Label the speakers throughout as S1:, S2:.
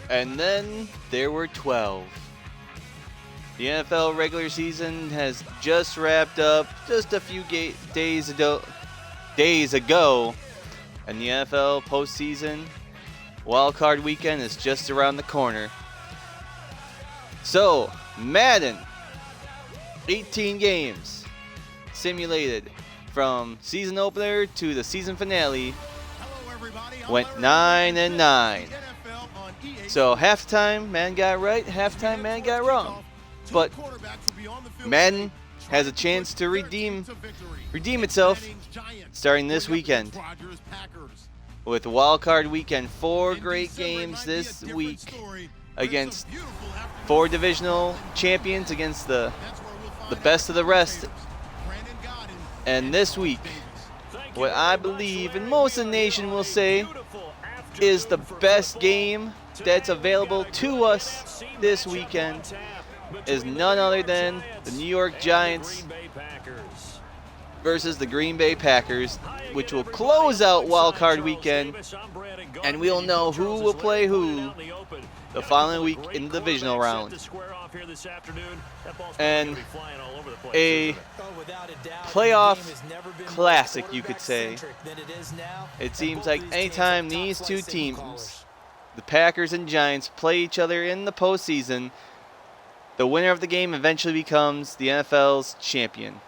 S1: And then there were 12. The NFL regular season has just wrapped up just a few days ago, and the NFL postseason wildcard weekend is just around the corner. So, Madden, 18 games simulated from season opener to the season finale, went 9-9. So halftime, man got right, halftime, man got wrong. But Madden has a chance to redeem itself starting this weekend. With the wild card weekend, 4 great games this week against 4 divisional champions against the best of the rest. And this week, what I believe and most of the nation will say is the best game that's available to us this weekend is none other than the New York Giants versus the Green Bay Packers, which will close out Wild Card Weekend, and we'll know who will play who the following week in the divisional round. And a playoff classic, you could say. It seems like anytime these two teams, the Packers and Giants, play each other in the postseason, the winner of the game eventually becomes the NFL's champion.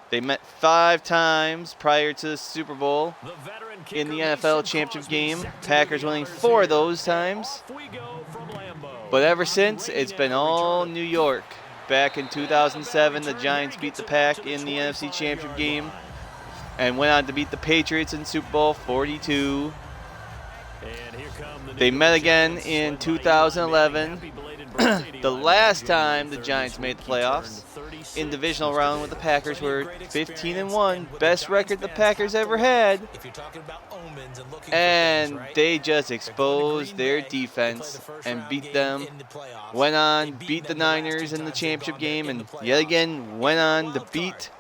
S1: They met 5 times prior to the Super Bowl in the NFL championship game. Packers winning 4 of those times. But ever since, it's been all New York. Back in 2007, the Giants beat the Pack in the NFC championship game and went on to beat the Patriots in Super Bowl 42. They met again in 2011. The last time the Giants made the playoffs in divisional round with the Packers were 15-1, best record the Packers ever had. And they just exposed their defense and beat them. Went on, beat the Niners in the championship game, and yet again went on to beat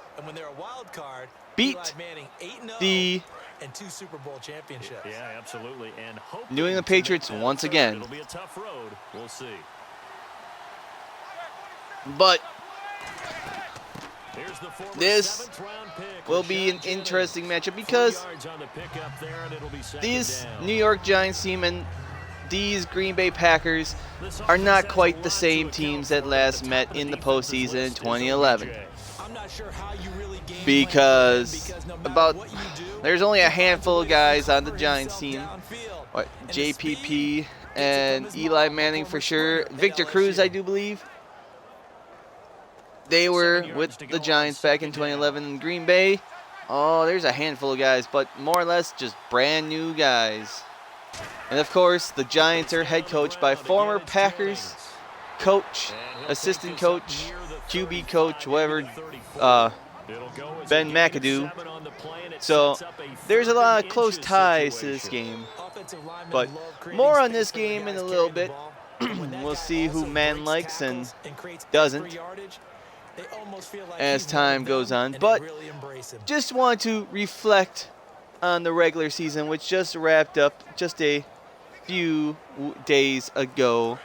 S1: the
S2: and 2 Super Bowl championships.
S3: Yeah, absolutely. And
S1: New England Patriots once again.
S3: It'll be a tough road. We'll see.
S1: But this will be an interesting matchup because these New York Giants team and these Green Bay Packers are not quite the same teams that last met in the postseason in 2011. Because there's only a handful of guys on the Giants team. JPP and Eli Manning for sure. Victor Cruz, I do believe. They were with the Giants back in 2011 in Green Bay. Oh, there's a handful of guys, but more or less just brand new guys. And of course, the Giants are head coached by former Packers coach, assistant coach, QB coach, whatever, Ben McAdoo. So there's a lot of close ties to this game. But more on this game in a little bit. We'll see who man likes and doesn't as time goes on. But just want to reflect on the regular season, which just wrapped up just a few days ago.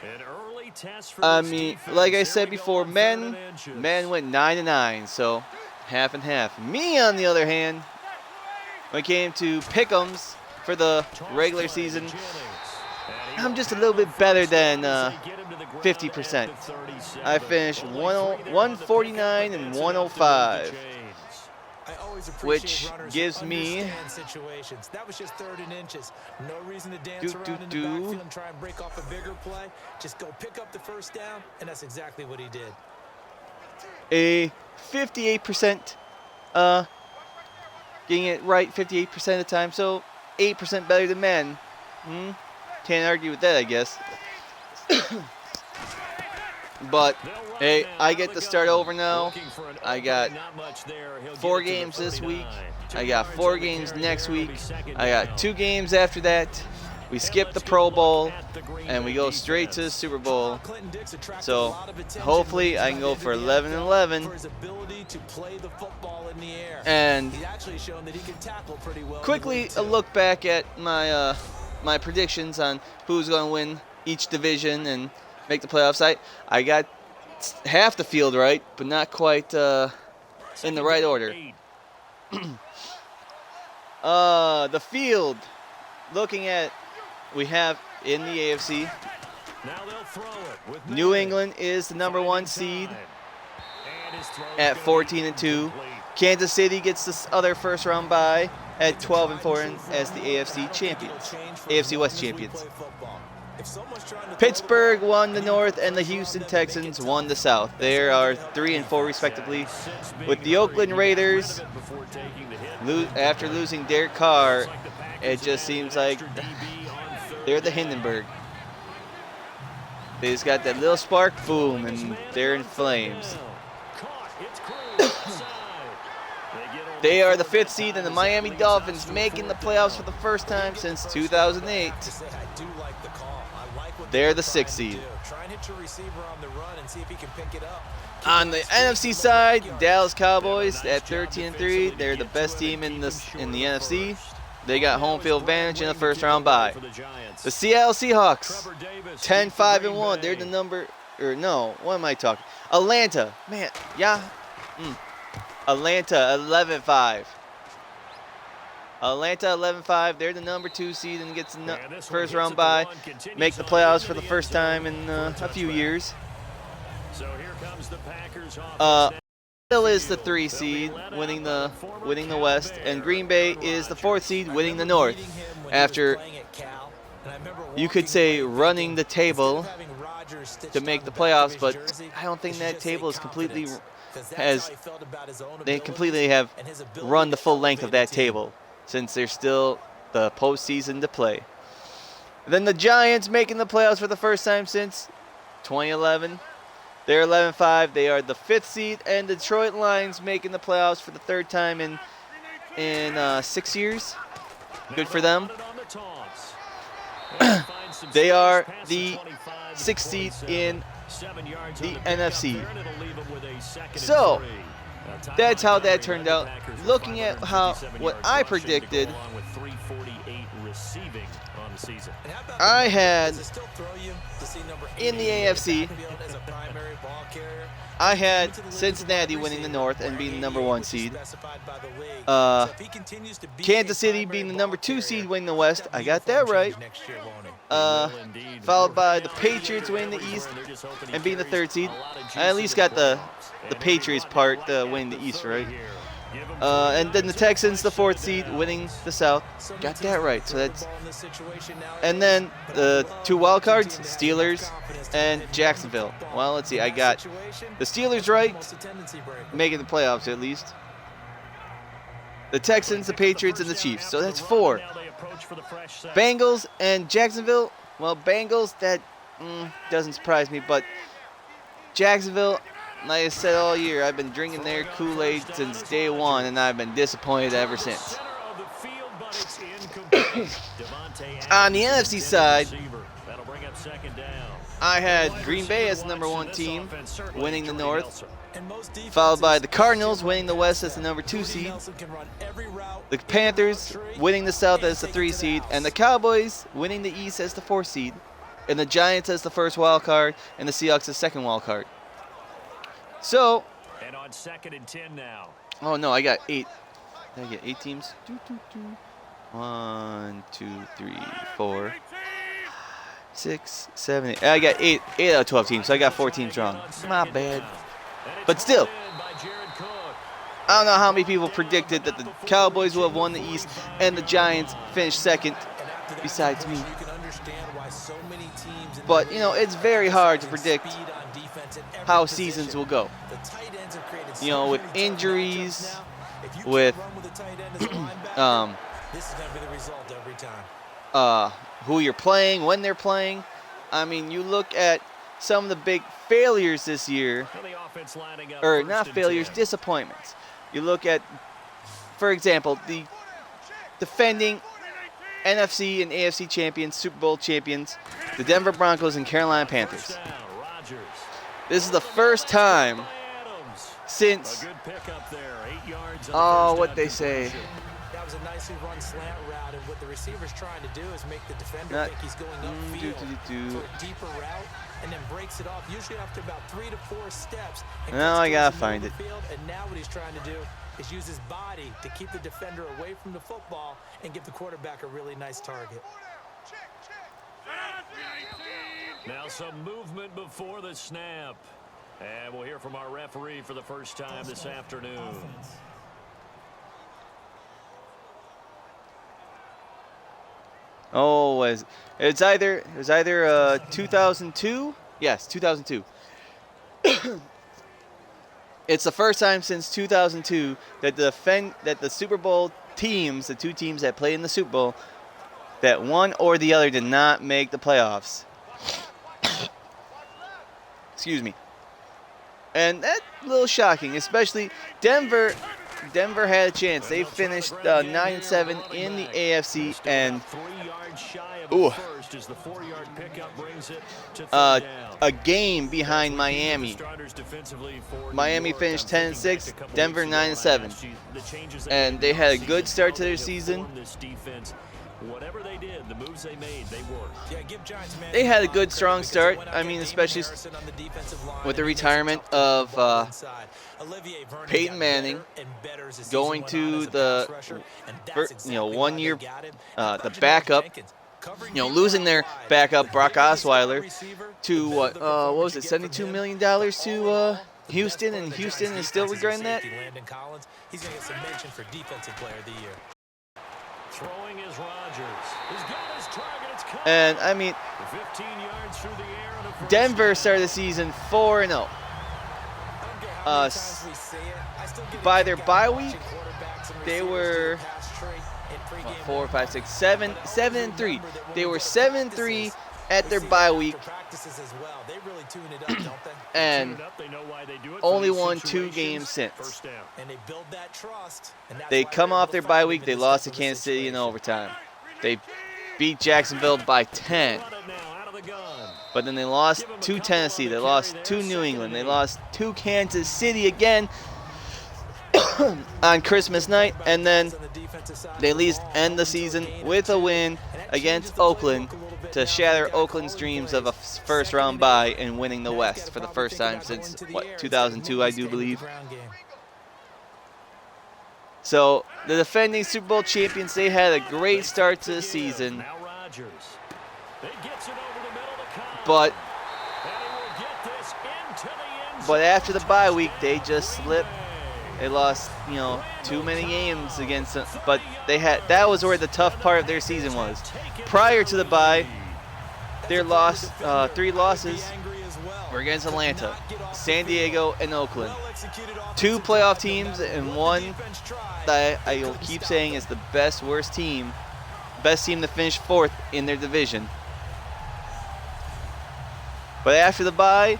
S1: I mean, like I said before, men went 9-9, so half and half. Me, on the other hand, when it came to pick'ems for the regular season, I'm just a little bit better than 50%. I finished 149 and 105, which gives me
S2: that was just 3rd and inches. No reason to dance around in the backfield and try and break off a bigger play. Just go pick up the first down, and that's exactly what he did.
S1: A 58%, getting it right 58% of the time, so 8% better than men. Can't argue with that, I guess. But, hey, I get to start over now. I got 4 games this week. I got 4 games next week. I got 2 games after that. We skip the Pro Bowl, and we go straight to the Super Bowl. So, hopefully, I can go for 11-11. And quickly, a look back at my my predictions on who's going to win each division and make the playoffs. I got half the field right, but not quite in the right order. The field, looking at, we have in the AFC, New England is the number 1 seed at 14-2. Kansas City gets this other first round bye at 12-4 as the AFC champions, AFC West champions. Pittsburgh won the North, and the Houston Texans won the South. They are 3-4 respectively. With the Oakland Raiders, after losing Derek Carr, it just seems like they're the Hindenburg. They just got that little spark, boom, and they're in flames. They are the 5th seed, and the Miami Dolphins making the playoffs for the first time since 2008. They're the 6th seed. On the NFC side, Dallas Cowboys at 13-3. They're the best team in the NFC. They got home field advantage in the first round bye. The Seattle Seahawks, 10-5-1. They're the number, or no, what am I talking? Atlanta, man, yeah. Atlanta, 11-5. Atlanta, 11-5. They're the number 2 seed and gets the first round bye. Make the playoffs for the first time in a few years. Still is the 3 seed, winning the West, and Green Bay is the 4th seed, winning the North. After, you could say, running the table to make the playoffs, but I don't think that table is completely they completely have run the full length of that table, since there's still the postseason to play. Then the Giants making the playoffs for the first time since 2011. They're 11-5. They are the 5th seed, and Detroit Lions making the playoffs for the 3rd time in 6 years. Good for them. They are the 6th seed in the NFC. So that's how that turned out. Looking at what I predicted, I had in the AFC, I had Cincinnati winning the North and being the number 1 seed. Kansas City being the number 2 seed, winning the West. I got that right. Followed by the Patriots winning the East and being the 3rd seed. I at least got the Patriots part, winning the East, right? And then the Texans, the 4th seed, winning the South. Got that right. So that's. And then the 2 wild cards, Steelers and Jacksonville. Well, let's see. I got the Steelers right, making the playoffs at least. The Texans, the Patriots, and the Chiefs. So that's 4. Bengals and Jacksonville. Well, Bengals, that doesn't surprise me, but Jacksonville, like I said all year, I've been drinking their Kool-Aid since day 1, and I've been disappointed ever since. On the NFC side, I had Green Bay as the number 1 team, winning the North, followed by the Cardinals winning the West as the number 2 seed, the Panthers winning the South as the 3 seed, and the Cowboys winning the East as the 4 seed, and the Giants as the 1st wild card, and the Seahawks as 2nd wild card. So,
S3: and on 2nd and 10 now.
S1: Oh no, I got 8. Did I get 8 teams? 1, 2, 3, 4, 6, 7, 8. I got 8 out of 12 teams, so I got 4 teams wrong. My bad. But still, I don't know how many people predicted that the Cowboys will have won the East and the Giants finished 2nd, besides me. But, you know, it's very hard to predict how seasons will go. You know, with injuries, with who you're playing, when they're playing. I mean, you look at some of the big failures this year, or not failures, disappointments. You look at, for example, the defending NFC and AFC champions, Super Bowl champions, the Denver Broncos and Carolina Panthers. This is the first time since, what they say,
S2: That was a nicely run slant route, and what the receiver's trying to do is make the defender think he's going upfield for a deeper route, and then breaks it off, usually after about 3 to 4 steps.
S1: Now I gotta find it.
S2: And now what he's trying to do is use his body to keep the defender away from the football and give the quarterback a really nice target.
S3: Now some movement before the snap. And we'll hear from our referee for the first time this afternoon.
S1: Oh, it was either 2002. Yes, 2002. It's the first time since 2002 that the Super Bowl teams, the 2 teams that played in the Super Bowl, that one or the other did not make the playoffs. Excuse me. And that's a little shocking, especially Denver. Denver had a chance. They finished 9-7 in the AFC, and a game behind Miami. Miami finished 10-6, Denver 9-7, and they had a good start to their season.
S3: Whatever they did, the moves they made, they worked.
S1: They had a good, strong start. I mean, especially with the retirement of Peyton Manning, going to the 1 year, the backup. Losing their backup Brock Osweiler to what was it, $72 million to Houston, and Houston is still regretting that.
S2: He's going to get some mention for Defensive Player of the Year.
S3: Throwing is Rodgers. He's got his target. It's caught.
S1: And I mean,
S3: 15 yards through the air on a first
S1: Denver
S3: down.
S1: started the season 4-0. By their bye week, they were 4, 5, 6, 7, 7-3. They were 7-3 at their bye week, and only won 2 games since. They come off their bye week. They lost to Kansas City in overtime. They beat Jacksonville by 10. But then they lost to Tennessee. They lost to New England. They lost to Kansas City again on Christmas night. And then they at least end the season with a win against Oakland to shatter Oakland's dreams of a first-round bye and winning the West for the first time since, 2002, I do believe. So the defending Super Bowl champions, they had a great start to the season. But after the bye week, they just slipped. They lost, too many games against them. But that was where the tough part of their season was. Prior to the bye, their 3 losses were against Atlanta, San Diego, and Oakland. 2 playoff teams and one that I will keep saying is the best team to finish 4th in their division. But after the bye,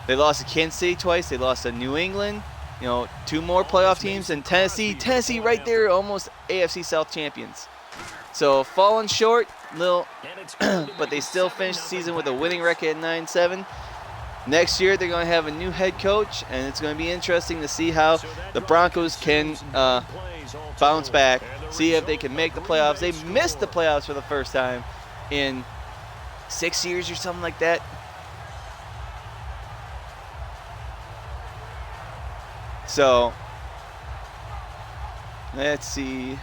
S1: they lost to Kansas City twice. They lost to New England. 2 more playoff teams, and Tennessee right there, almost AFC South champions. So falling short, but they still finished the season with a winning record at 9-7. Next year they're going to have a new head coach, and it's going to be interesting to see how the Broncos can bounce back, see if they can make the playoffs. They missed the playoffs for the first time in 6 years or something like that. So, let's see.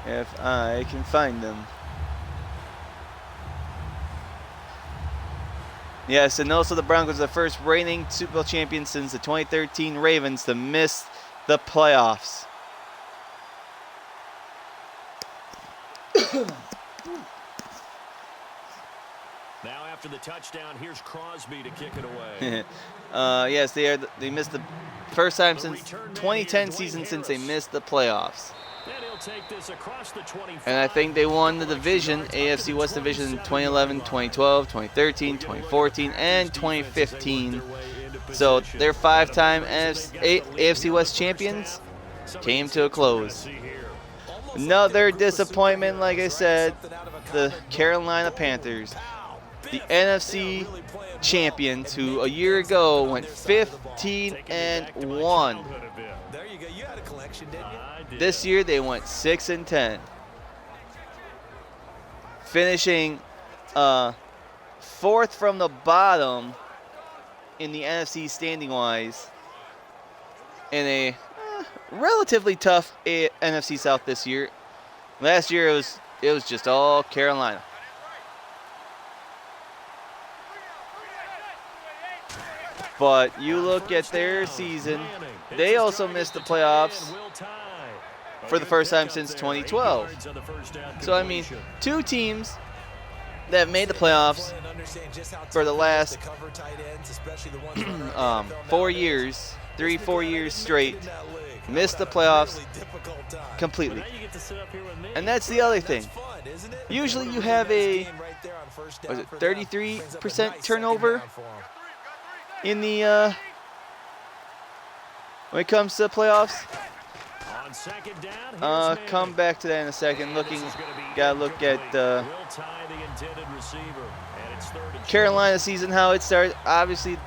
S1: If I can find them. Yes, and also the Broncos are the first reigning Super Bowl champions since the 2013 Ravens to miss the playoffs.
S3: Now after the touchdown, here's Crosby to kick it away.
S1: Yes, they missed the first time since 2010 season since they missed the playoffs.
S3: And he'll take this across the 25.
S1: And I think they won the division, AFC West division, in 2011, 2012, 2013, 2014, and 2015. So their 5-time AFC West champions came to a close. Another disappointment, like I said, the Carolina Panthers. the NFC champions, who a year ago went 15-1.
S2: There you go. You had a collection, didn't you?
S1: This year they went 6-10, finishing fourth from the bottom in the NFC standing-wise in a relatively tough NFC South this year. Last year it was just all Carolina. But you look at their season, they also missed the playoffs for the first time since 2012. So, I mean, two teams that made the playoffs for the last 4 years, 3-4 years straight, missed the playoffs completely. And that's the other thing. Usually you have a, 33% turnover in the when it comes to the playoffs. Come back to that in a second. Gotta look at Carolina season, how it started. Obviously,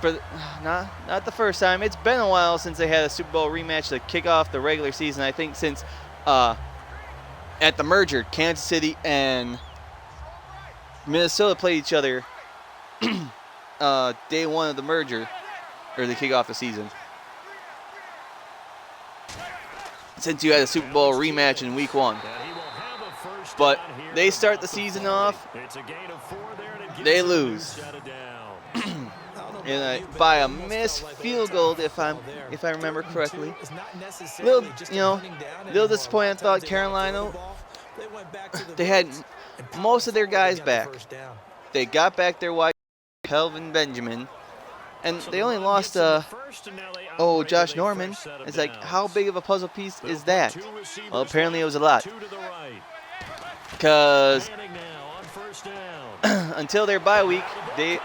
S1: for not the first time. It's been a while since they had a Super Bowl rematch to kick off the regular season. I think since at the merger, Kansas City and Minnesota played each other day one of the merger, or the kick off the season. Since you had a Super Bowl rematch in week 1. But they start the season off, they lose. And by a missed field goal, if I remember correctly. Little disappointed. I thought Carolina, they had most of their guys back. They got back their wide Kelvin Benjamin, and they only lost Josh Norman. It's like, how big of a puzzle piece is that? Well, apparently it was a lot. Because until their bye week, they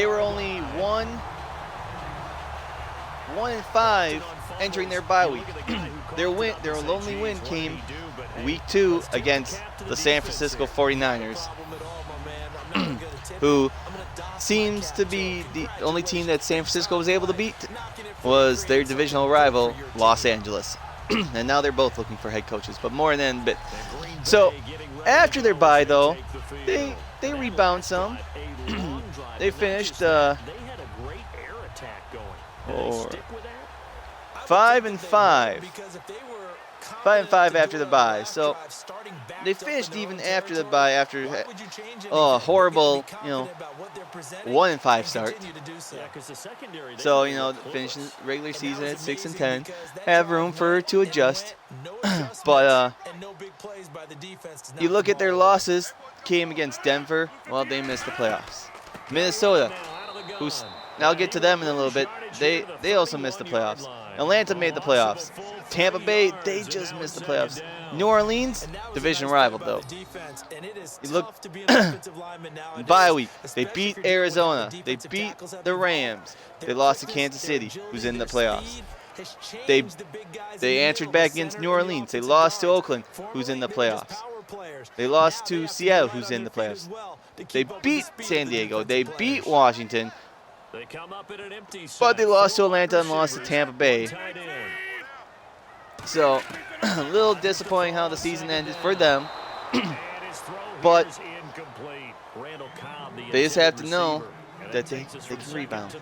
S1: were only 1-5 entering their bye week. Their only win came week 2 against the San Francisco 49ers, who seems to be the only team that San Francisco was able to beat was their divisional rival, Los Angeles. And now they're both looking for head coaches, but more in a bit. So after their bye, though, they rebound some. They finished 5-5. 5-5 after the bye. So they finished even after the bye, after a horrible, 1-5 start. So, finishing regular season at 6-10, have room to adjust. But you look at their losses, came against Denver. Well, they missed the playoffs. Minnesota, I'll get to them in a little bit. They also missed the playoffs. Atlanta made the playoffs. Tampa Bay, they just missed the playoffs. New Orleans, division rival, though. You look, bye week, they beat Arizona. They beat the Rams. They lost to Kansas City, who's in the playoffs. They answered back against New Orleans. They lost to Oakland, who's in the playoffs. They lost to Seattle, who's in the playoffs. They beat San Diego. They beat Washington. But they lost to Atlanta and lost to Tampa Bay. So, a little disappointing how the season ended for them. But they just have to know that they can rebound.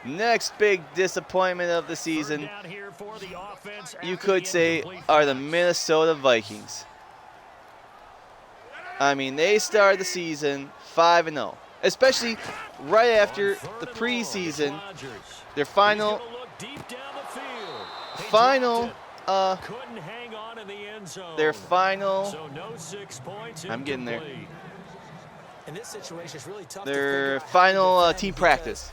S1: Next big disappointment of the season, you could say, are the Minnesota Vikings. I mean, they started the season 5-0, especially right after the preseason. Their final, I'm getting there. Their final team practice.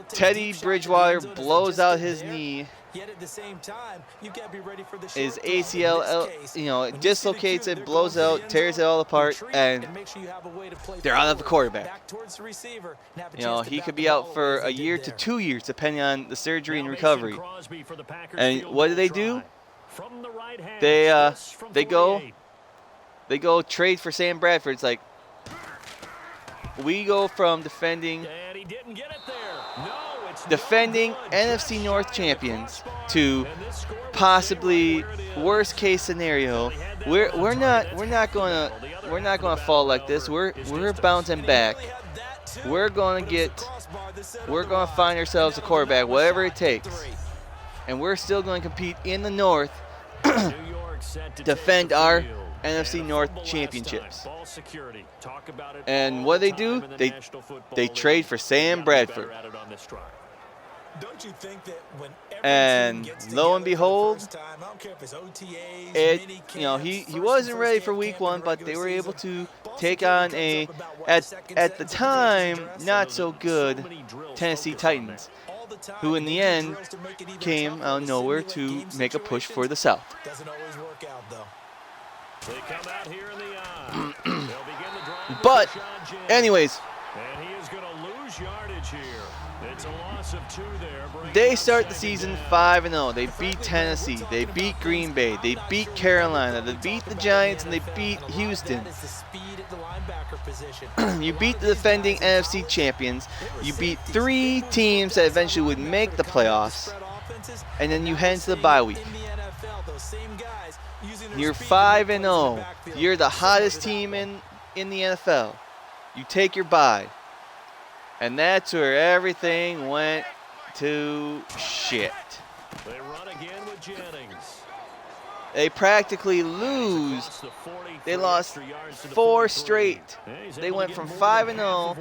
S1: Teddy Bridgewater blows out his knee
S2: Yet at the same time, you got to be ready for the
S1: his
S2: short game.
S1: ACL, it dislocates it, blows out, tears it all apart, and they're out of the quarterback. He could be out for a year to 2 years, depending on the surgery and recovery. And what do? They go trade for Sam Bradford. It's like, we go from defending NFC North champions to possibly worst case scenario. We're not gonna fall like this. We're bouncing back. We're gonna find ourselves a quarterback, whatever it takes, and we're still gonna compete in the North, defend our NFC North championships. And what do? They trade for Sam Bradford.
S2: Don't you think that when
S1: and lo and behold, he wasn't ready for week 1, but they were able to take on at the time not so good Tennessee Titans, who in the end came out of nowhere to make a push for the South.
S2: Doesn't always work out though.
S3: They come out here in the eye. They'll begin the drive.
S1: But anyways,
S3: and he is going to lose yardage here. It's a loss of 2 there.
S1: They start the season 5-0. They beat Tennessee. They beat Green Bay. They beat Carolina. They beat the Giants, and they beat Houston. You beat the defending NFC champions. You beat 3 teams that eventually would make the playoffs. And then you head into the bye week. You're 5-0. You're the hottest team in the NFL. You take your bye. And that's where everything went to shit.
S3: They run again with Jennings.
S1: They practically lose. They lost 4 straight. They went from 5-0,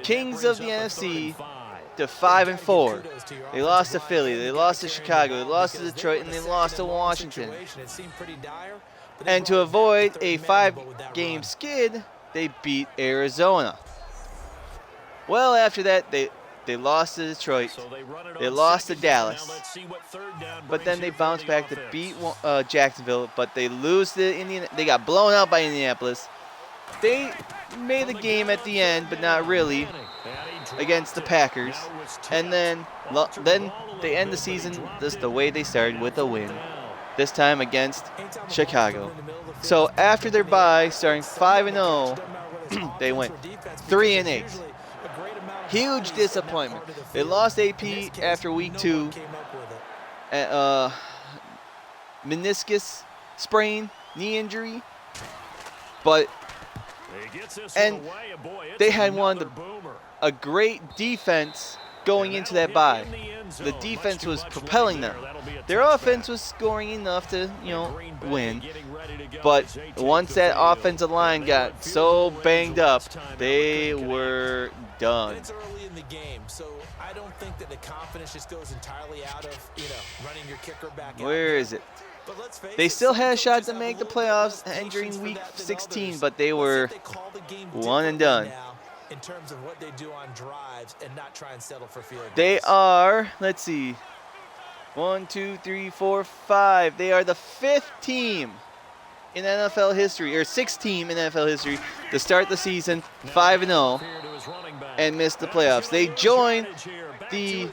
S1: kings of the NFC, to 5-4. They lost to Philly. They lost to Chicago. They lost to Detroit, and they lost to Washington. And to avoid a 5-game skid, they beat Arizona. Well, after that, they lost to Detroit. They lost to Dallas. But then they bounced back to beat Jacksonville. But they lose to Indiana. They got blown out by Indianapolis. They made the game at the end, but not really, against the Packers. And then they end the season just the way they started, with a win. This time against Chicago. So after their bye, starting 5-0, they went 3-8. Huge disappointment. They lost AP after week 2. Meniscus sprain, knee injury. But they had a great defense going into that bye. The defense was propelling them. Their offense was scoring enough to, win. But once that offensive line got so banged up, they were done.
S2: It's early in the game, so I don't think that the confidence just goes entirely out of, running your kicker back out.
S1: Where is it? They still had a shot to make the playoffs entering week 16, but they were one and done.
S2: In terms of what they do on drives and not try and settle for field goals.
S1: They are, let's see, 1, 2, 3, 4, 5. They are the 5th team in NFL history, or 6th team in NFL history, to start the season 5-0 and miss the playoffs. They joined the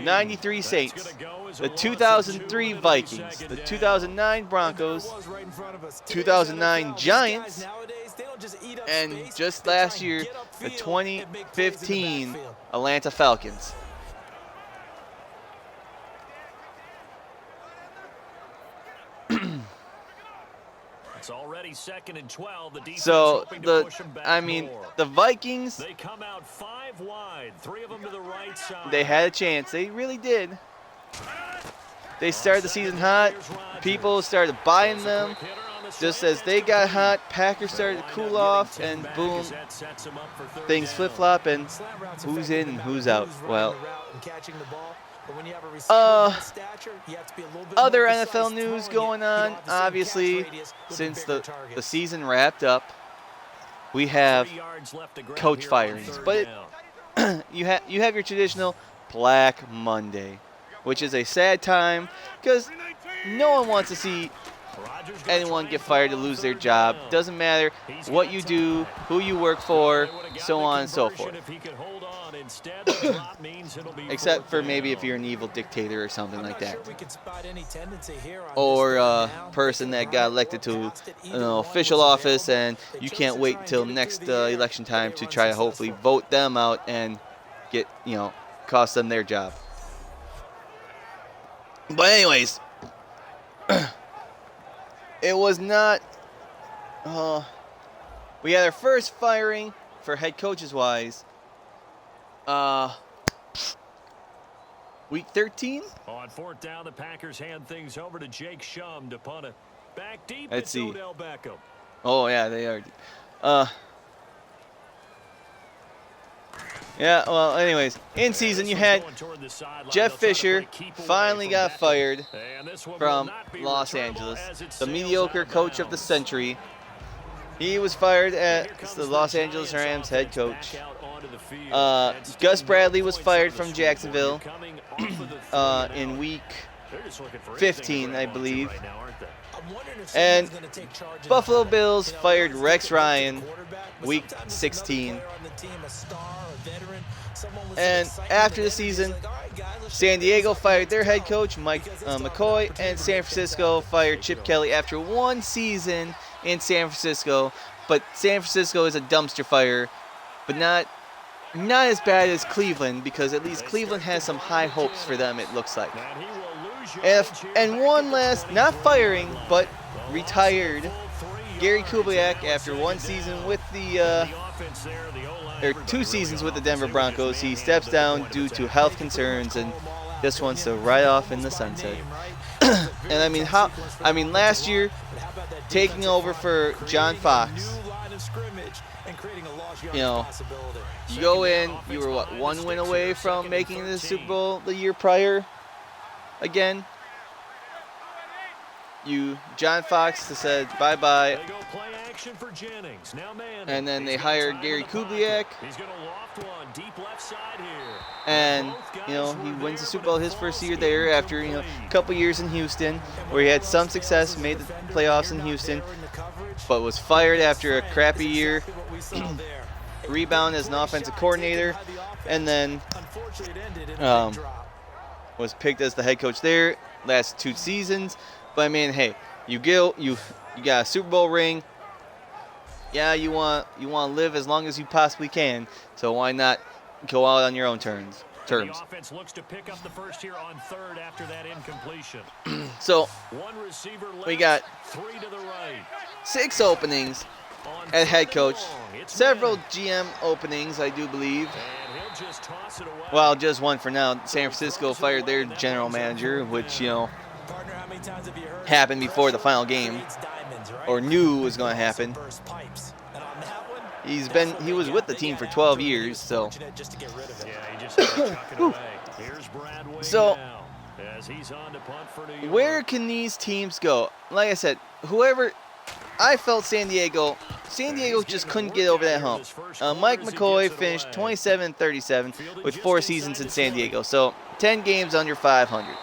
S1: 93 Saints, the 2003 Vikings, the 2009 Broncos, 2009 Giants, and just last year, the 2015 Atlanta Falcons.
S3: It's already 2nd and 12. The defense
S1: so
S3: hoping to push them back more.
S1: The Vikings,
S3: they come out 5 wide, 3 of them to the right side.
S1: They had a chance. They really did. They started the season hot. People started buying them. Just as they got hot, Packers started to cool off, and boom, things flip-flop, and who's in and who's out. Well, other NFL news going on, obviously, since the season wrapped up, we have coach firings. But you have your traditional Black Monday. which is a sad time because no one wants to see anyone get fired to lose their job. Doesn't matter what you do, who you work for, so on and so forth. Except for maybe if you're an evil dictator or something like that. Or a person that got elected to official office and you can't wait until next election time to try to hopefully vote them out and get, cost them their job. But anyways, it was not, we had our first firing for head coaches wise. Week 13?
S3: On fourth down, the Packers hand things over to Jake Shum to punt it. Back deep,
S1: Let's see.
S3: Odell Beckham.
S1: Oh, yeah, they are. Yeah, well, anyways, in season you had Jeff Fisher finally got fired from Los Angeles, the mediocre coach of the century. He was fired as the Los Angeles Rams head coach. Gus Bradley was fired from Jacksonville in week 15, I believe. And Buffalo Bills fired Rex Ryan week 16. And after the season, San Diego fired their head coach, Mike McCoy, and San Francisco fired Chip Kelly after one season in San Francisco. But San Francisco is a dumpster fire, but not as bad as Cleveland, because at least Cleveland has some high hopes for them, it looks like. And one last, not firing, but retired Gary Kubiak after one season with or 2 seasons with the Denver Broncos. He steps down due to health concerns and just wants to ride off in the sunset. And last year, taking over for John Fox, you go in, you were what, 1 win away from making the Super Bowl the year prior again. John Fox said bye-bye. And then they hired Gary Kubiak. And, he wins the Super Bowl his first year there after, a couple years in Houston, where he had some success, made the playoffs in Houston, but was fired after a crappy year. Rebound as an offensive coordinator, and then was picked as the head coach there last 2 seasons. But hey, you got a Super Bowl ring. Yeah, you want to live as long as you possibly can. So why not go out on your own terms?
S3: The offense looks to pick up the first here on third after that incompletion.
S1: So
S3: one receiver left,
S1: we got
S3: 3 to the right.
S1: 6 openings at head coach. Several GM openings, I do believe. Well, just one for now. San Francisco fired their general manager, which, happened before the final game, or knew was going to happen. He was with the team for 12 years, so. So, where can these teams go? Like I said, I felt San Diego just couldn't get over that hump. Mike McCoy finished 27-37 with 4 seasons in San Diego, so 10 games under 500.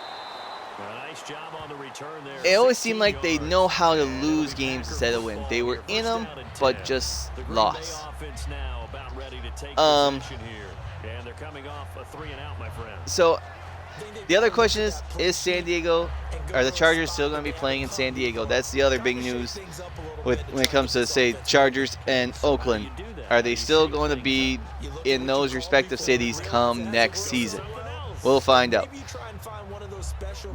S1: It always seemed like they know how to lose games instead of win. They were in them, but just lost. So, the other question is San Diego, are the Chargers still going to be playing in San Diego? That's the other big news when it comes to, say, Chargers and Oakland. Are they still going to be in those respective cities come next season? We'll find out.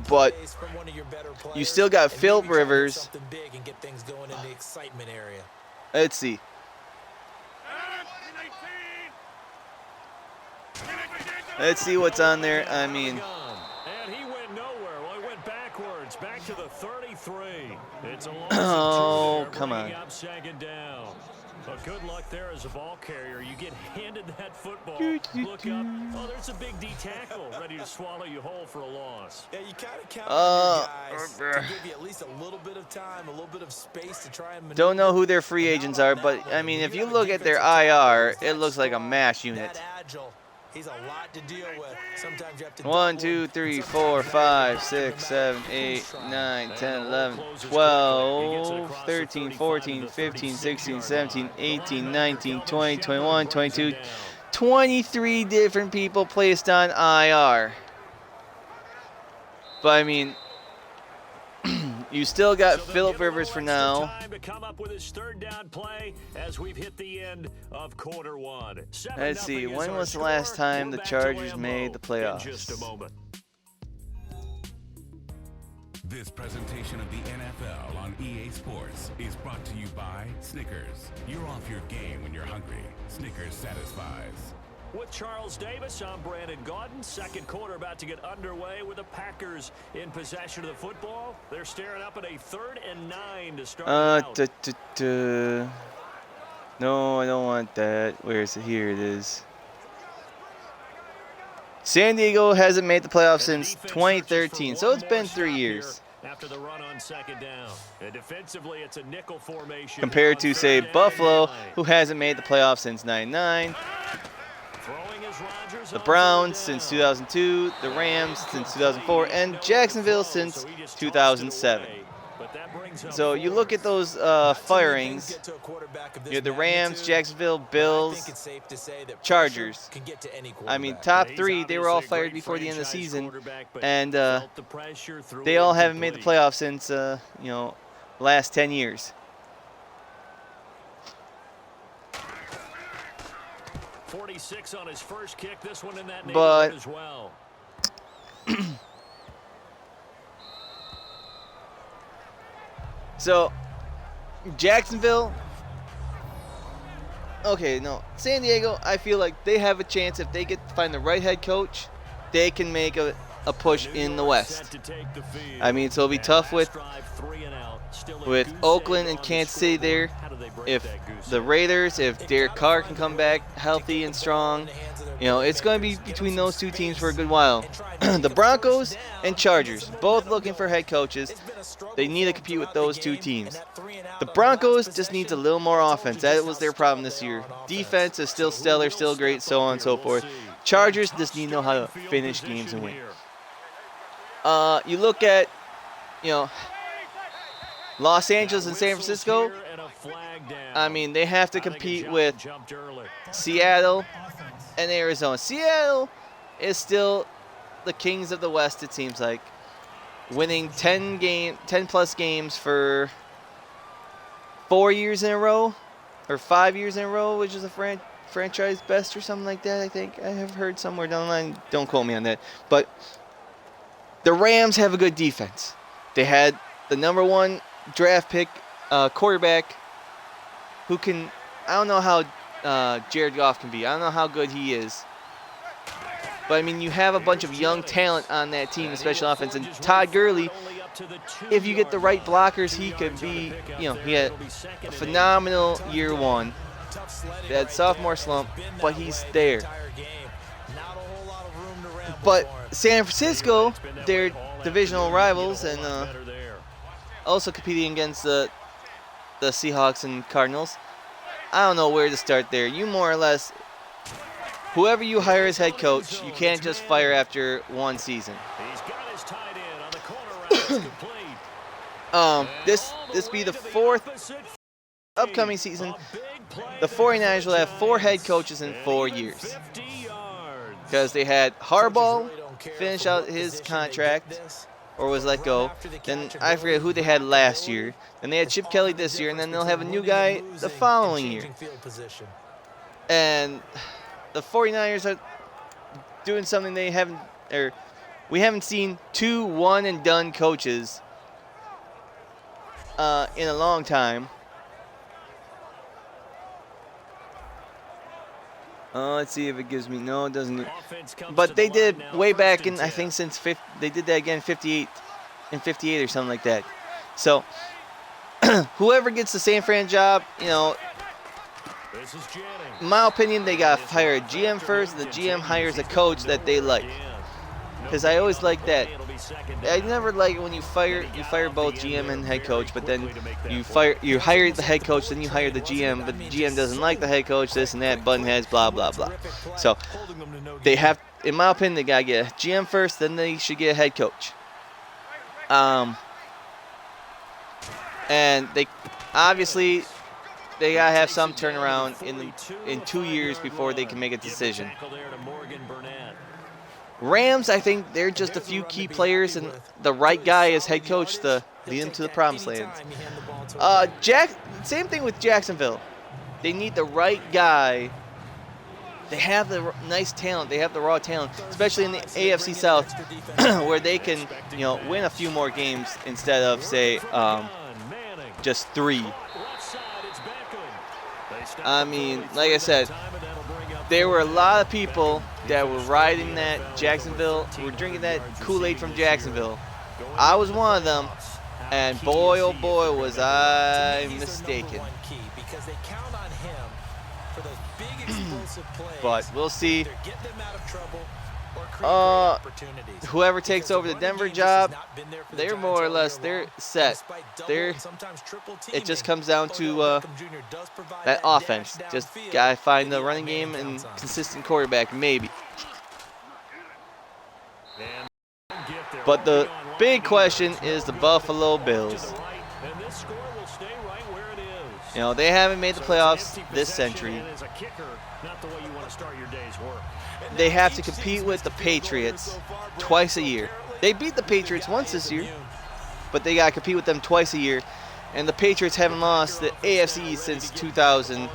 S1: But you still got Phil Rivers. Let's see. Let's see what's on there.
S3: And he went nowhere. Well, he went backwards, back to the 33. It's a
S1: long come on.
S3: Second down. But good luck there as a ball carrier. You get handed that football. Look up. Oh, there's a big D tackle ready to swallow you whole for a loss.
S2: Yeah, you kind of count on your guys to give you at least a little bit of time, a little bit of space to try and maneuver.
S1: Don't know who their free agents are, but if you look at their IR, it looks like a mash unit.
S2: He's a lot to deal with. Sometimes you have to
S1: 1, 2, 3, 4, 5, 6, 7, 8, 9, 10, 11, 12, 13, 14, 15, 16, 17, 18, 19, 20, 21, 22, 23 different people placed on IR. But I mean, you still got Phillip Rivers for now.
S3: Time to come up with his third down play as we've hit the end of quarter one.
S1: Let's see, when was the last time the Chargers made the playoffs?
S3: Just a moment.
S4: This presentation of the NFL on EA Sports is brought to you by Snickers. You're off your game when you're hungry. Snickers satisfies.
S3: With Charles Davis, I'm Brandon Gaudin. Second quarter about to get underway with the Packers in possession of the football. They're staring up at a 3rd and 9 to start out.
S1: No, I don't want that. Where is it? Here it is. San Diego hasn't made the playoffs since 2013, so it's been 3 years.
S3: After the run on 2nd down. And defensively, it's a nickel formation.
S1: Compared to, say, Buffalo, who hasn't made the playoffs since 99. The Browns since 2002, the Rams since 2004, and Jacksonville since 2007. So you look at those firings, you have the Rams, Jacksonville, Bills, Chargers. I mean, top 3, they were all fired before the end of the season, and they all haven't made the playoffs since, last 10 years.
S3: 46 on his first kick. This one in that
S1: neighborhood
S3: as well.
S1: So, Jacksonville. Okay, no. San Diego, I feel like they have a chance if they get to find the right head coach. They can make a push in the West. I mean, so it'll be tough with Oakland and Kansas City there. If the Raiders, if Derek Carr can come back healthy and strong, it's going to be between those two teams for a good while. The Broncos and Chargers, both looking for head coaches. They need to compete with those two teams. The Broncos just needs a little more offense. That was their problem this year. Defense is still stellar, still great, so on and so forth. Chargers just need to know how to finish games and win. You look at, Los Angeles and San Francisco. I mean, they have to compete with Seattle and Arizona. Seattle is still the kings of the West, it seems like, winning 10-plus games for 4 years in a row, or 5 years in a row, which is a franchise best or something like that, I think. I have heard somewhere down the line. Don't quote me on that. But the Rams have a good defense. They had the number 1 draft pick quarterback who can, I don't know how Jared Goff can be. I don't know how good he is. But, I mean, you have a bunch of young talent on that team, especially offense. And Todd Gurley, if you get the right blockers, he could be, he had a phenomenal year 1. They had sophomore slump, but he's there. But San Francisco, they're divisional rivals and also competing against the Seahawks and Cardinals. I don't know where to start there. You more or less, whoever you hire as head coach, you can't just fire after 1 season. This be the 4th upcoming season. The 49ers will have 4 head coaches in 4 years. Because they had Harbaugh finish out his contract, or was let go. Then I forget who they had last year. Then they had Chip Kelly this year, and then they'll have a new guy the following year. And the 49ers are doing something they haven't, or we haven't seen 2 one-and-done coaches in a long time. Let's see if it gives me. No, it doesn't. But they did way back in, I think, they did that again in 58 or something like that. So whoever gets the San Fran job, in my opinion, they got to hire a GM first. The GM hires a coach that they like. Because I always like that. I never like it when you fire both GM and head coach, but then you hire the head coach, then you hire the GM, but the GM doesn't like the head coach, this and that, button heads, blah blah blah. So they have, in my opinion, they gotta get a GM first, then they should get a head coach. And they obviously they gotta have some turnaround in 2 years before they can make a decision. Rams, I think they're just a few key players and the right guy as head coach to lead them to the promised land. Same thing with Jacksonville. They need the right guy. They have the nice talent. They have the raw talent, especially in the AFC South, where they can, win a few more games instead of, say, just 3. I mean, like I said, there were a lot of people that were riding that Jacksonville, were drinking that Kool-Aid from Jacksonville. I was one of them, and boy, oh boy, was I mistaken. But we'll see. Whoever takes over the Denver job, they're more or less, they're set. It just comes down to that offense. Just gotta find the running game and consistent quarterback, maybe. But the big question is the Buffalo Bills. They haven't made the playoffs this century. They have to compete with the Patriots twice a year. They beat the Patriots once this year, but they got to compete with them twice a year. And the Patriots haven't lost the AFC East since 2000.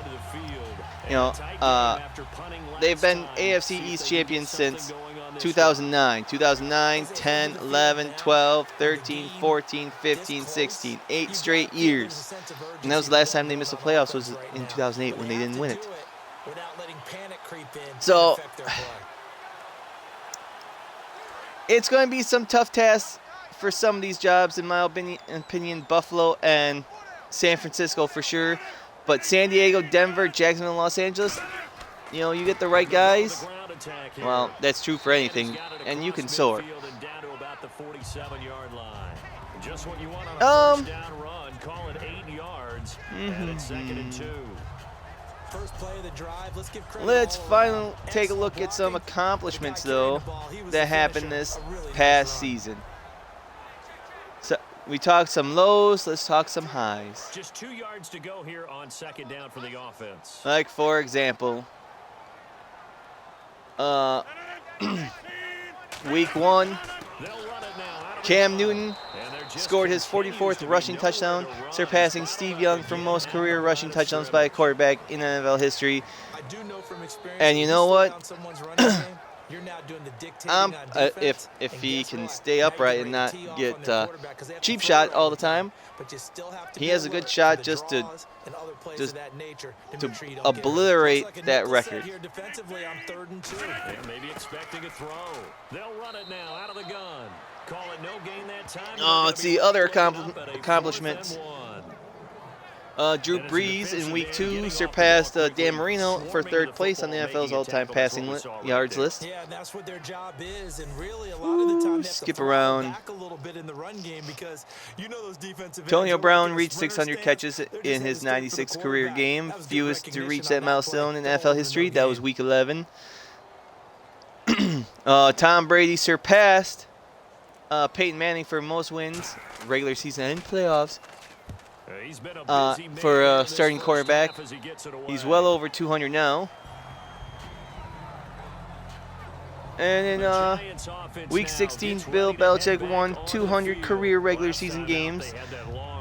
S1: They've been AFC East champions since 2009. 2009, 10, 11, 12, 13, 14, 15, 16. 8 straight years. And that was the last time they missed the playoffs, was in 2008 when they didn't win it. So it's going to be some tough tasks for some of these jobs, in my opinion, Buffalo and San Francisco for sure. But San Diego, Denver, Jacksonville, and Los Angeles, you get the right guys. Well, that's true for anything, and you can soar. Let's finally take a look at some accomplishments, though, that happened this past season. So we talked some lows, let's talk some highs.
S3: Just 2 yards to go here on second down for the offense.
S1: Like, for example, week 1, Cam Newton scored his 44th rushing touchdown, surpassing Steve Young for most career rushing touchdowns by a quarterback in NFL history. And you know what? If he can stay upright and not get cheap shot all the time, he has a good shot just to obliterate that record.
S3: Maybe expecting a throw. They'll run it now out of the gun. Call it no gain that time.
S1: Let's see other accomplishments. Drew Brees in week 2 surpassed Dan Marino for 3rd place on the NFL's all-time passing yards list.
S2: Yeah, that's what their job is, and really a lot of the time
S1: skip around.
S2: Back a little bit in the run game because those defensive
S1: Antonio Brown reached 600 catches in his 96th career game, fewest to reach that milestone in NFL history. That was week 11. Tom Brady surpassed Peyton Manning for most wins, regular season and playoffs. For a starting quarterback, he's well over 200 now. And in week 16, Bill Belichick won 200 career regular season games.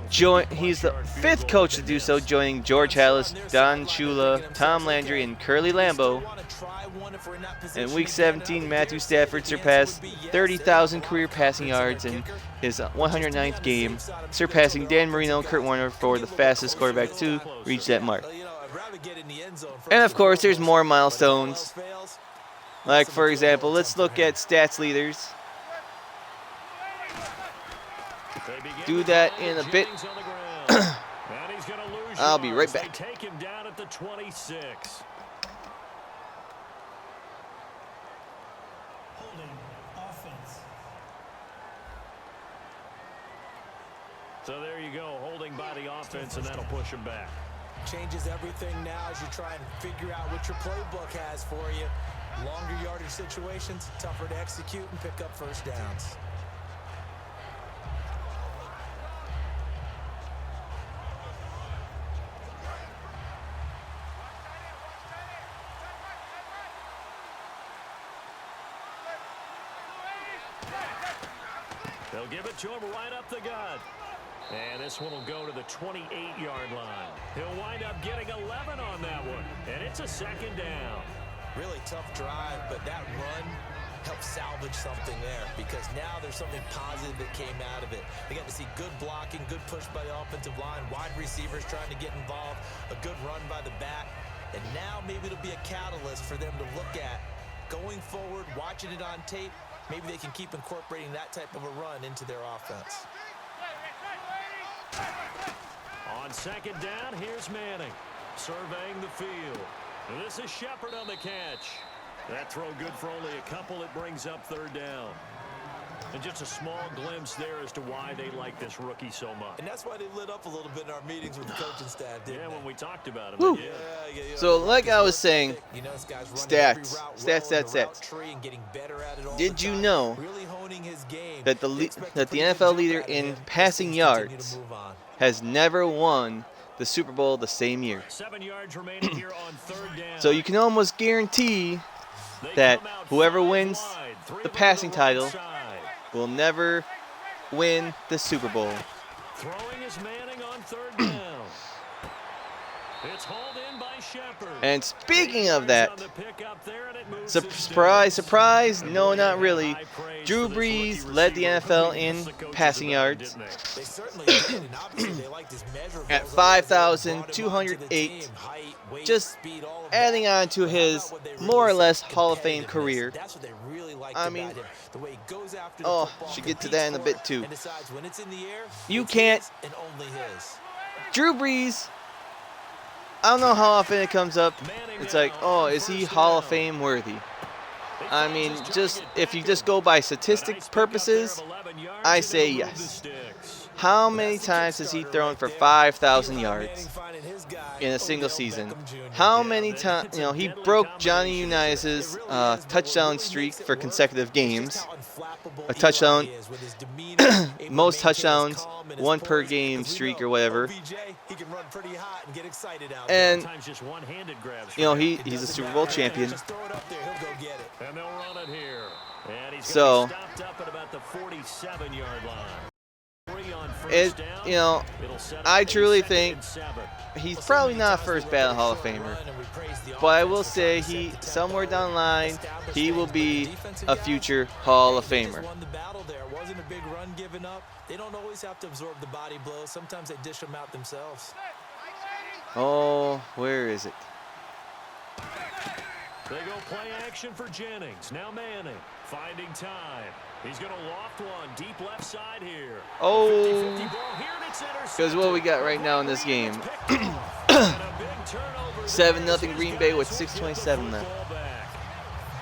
S1: He's the 5th coach to do so, joining George Halas, Don Shula, Tom Landry, and Curly Lambeau. In week 17, Matthew Stafford surpassed 30,000 career passing yards in his 109th game, surpassing Dan Marino and Kurt Warner for the fastest quarterback to reach that mark. And of course, there's more milestones. Like, for example, let's look at stats leaders. Do that in a bit. I'll be right back.
S3: Take him down at the 26. offense, and that'll push them back.
S2: Changes everything now as you try and figure out what your playbook has for you. Longer yardage situations, tougher to execute and pick up first downs.
S3: They'll give it to him right up the gut. And this one will go to the 28-yard line. He'll wind up getting 11 on that one. And it's a second down.
S2: Really tough drive, but that run helped salvage something there because now there's something positive that came out of it. They got to see good blocking, good push by the offensive line, wide receivers trying to get involved, a good run by the back. And now maybe it'll be a catalyst for them to look at going forward, watching it on tape. Maybe they can keep incorporating that type of a run into their offense.
S3: On second down, here's Manning surveying the field. This is Shepard on the catch. That throw good for only a couple. It brings up third down. And just a small glimpse there as to why they like this rookie so much.
S2: And that's why they lit up a little bit in our meetings with the coaching staff, didn't they?
S3: When we talked about him.
S1: Woo.
S2: Yeah.
S1: So like I was saying, stats. Did you know that the NFL leader in passing yards has never won the Super Bowl the same year?
S3: 7 yards remaining here on third down.
S1: So you can almost guarantee that whoever wins the passing title will never win the Super Bowl.
S3: Throwing is Manning on third down. It's hauled in by Shepard.
S1: And speaking of that, surprise, no, not really. Drew Brees led the NFL in passing yards at 5,208, just adding on to his more or less Hall of Fame career. I mean, should get to that in a bit too. You can't. Drew Brees, I don't know how often it comes up. It's like, is he Hall of Fame worthy? I mean, just if you just go by statistics purposes, I say yes. How many times has he thrown for 5,000 yards in a single season? How many times, he broke Johnny Unitas's touchdown streak for consecutive games. A touchdown, most touchdowns, one per game streak or whatever. And, he's a Super Bowl champion. So, I truly think he's probably not a first ballot Hall of Famer, but I will say somewhere down the line, he will be a future Hall of Famer.
S2: Wasn't a big run given up. They don't always have to absorb the body blows. Sometimes they dish them out themselves.
S1: Oh, where is it?
S3: They go play action for Jennings. Now Manning finding time. He's going to loft one deep left side here.
S1: Oh, because what we got right now in this game. 7-0 Green Bay with 6:27 left.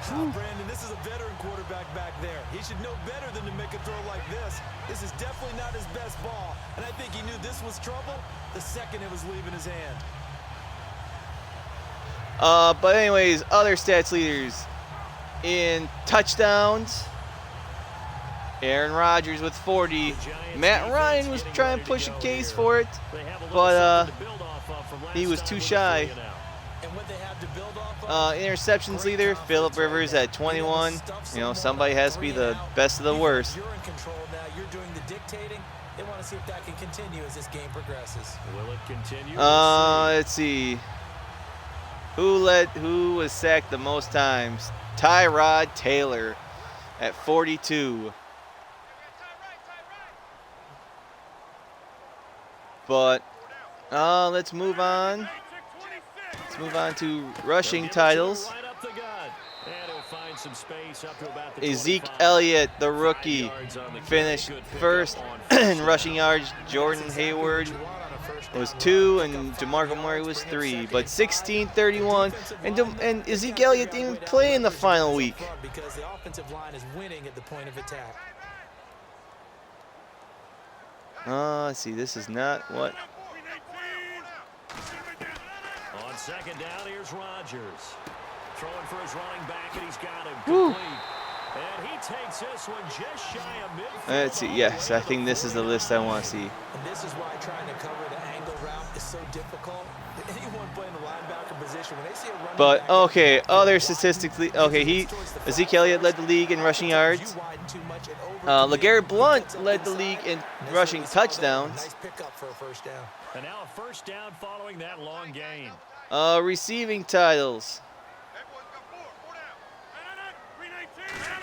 S2: Brandon, this is a veteran quarterback back there. He should know better than to make a throw like this. This is definitely not his best ball. And I think he knew this was trouble the second it was leaving his hand.
S1: But anyways, other stats leaders in touchdowns. Aaron Rodgers with 40. Matt Ryan was trying to push a case for it, but he was too shy. Interceptions leader, Phillip Rivers at 21. Somebody has to be the best of the worst.
S2: You're in control now. You're doing the dictating. They want to see if that can continue as this game progresses.
S3: Will it continue?
S1: Let's see. Who was sacked the most times? Tyrod Taylor at 42. But let's move on. Let's move on to rushing titles. Zeke Elliott, the rookie, finished first in rushing yards. Jordan Hayward was 2, and DeMarco Murray was 3. But 16-31, and Zeke Elliott didn't even play in the final week.
S2: Because the offensive line is winning at the point of attack.
S1: Let's see. This is not what
S3: second down, here's Rodgers. Throwing for his running back, and he's got him complete. And he takes this one just shy of midfield.
S1: Let's see. Yes, I think this is the list I want to see.
S2: And this is why trying to cover the angle route is so difficult. Anyone playing the linebacker position, when they see a running
S1: But
S2: back,
S1: okay, other statistically, okay, Ezekiel Elliott led the league in rushing yards. LeGarrette Blount led the league in rushing touchdowns.
S2: Nice pickup for a first down.
S3: And now a first down following that long gain.
S1: Receiving titles.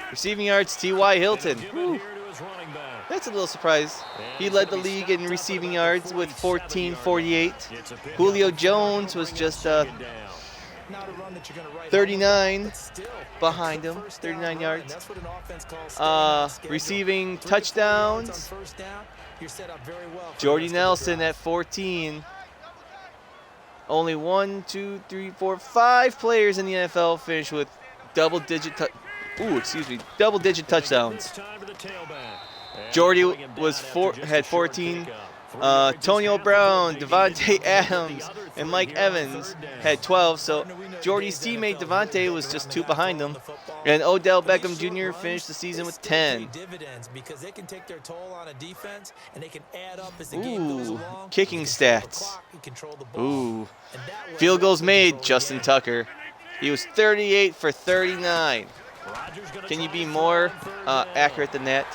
S1: Receiving yards, T.Y. Hilton. Woo. That's a little surprise. He led the league in receiving yards with 1448. Julio Jones was just 39 behind him, 39 yards. Receiving touchdowns, Jordy Nelson at 14. Only 1, 2, 3, 4, 5 players in the NFL finished with double-digit touchdowns. Jordy had 14. Antonio Brown, Devontae Adams, and Mike Evans had 12. So Jordy's teammate Devontae was just 2 behind him. And Odell Beckham Jr. finished the season with 10. Ooh, kicking stats. Ooh, field goals made, Justin Tucker. He was 38 for 39. Can you be more accurate than that?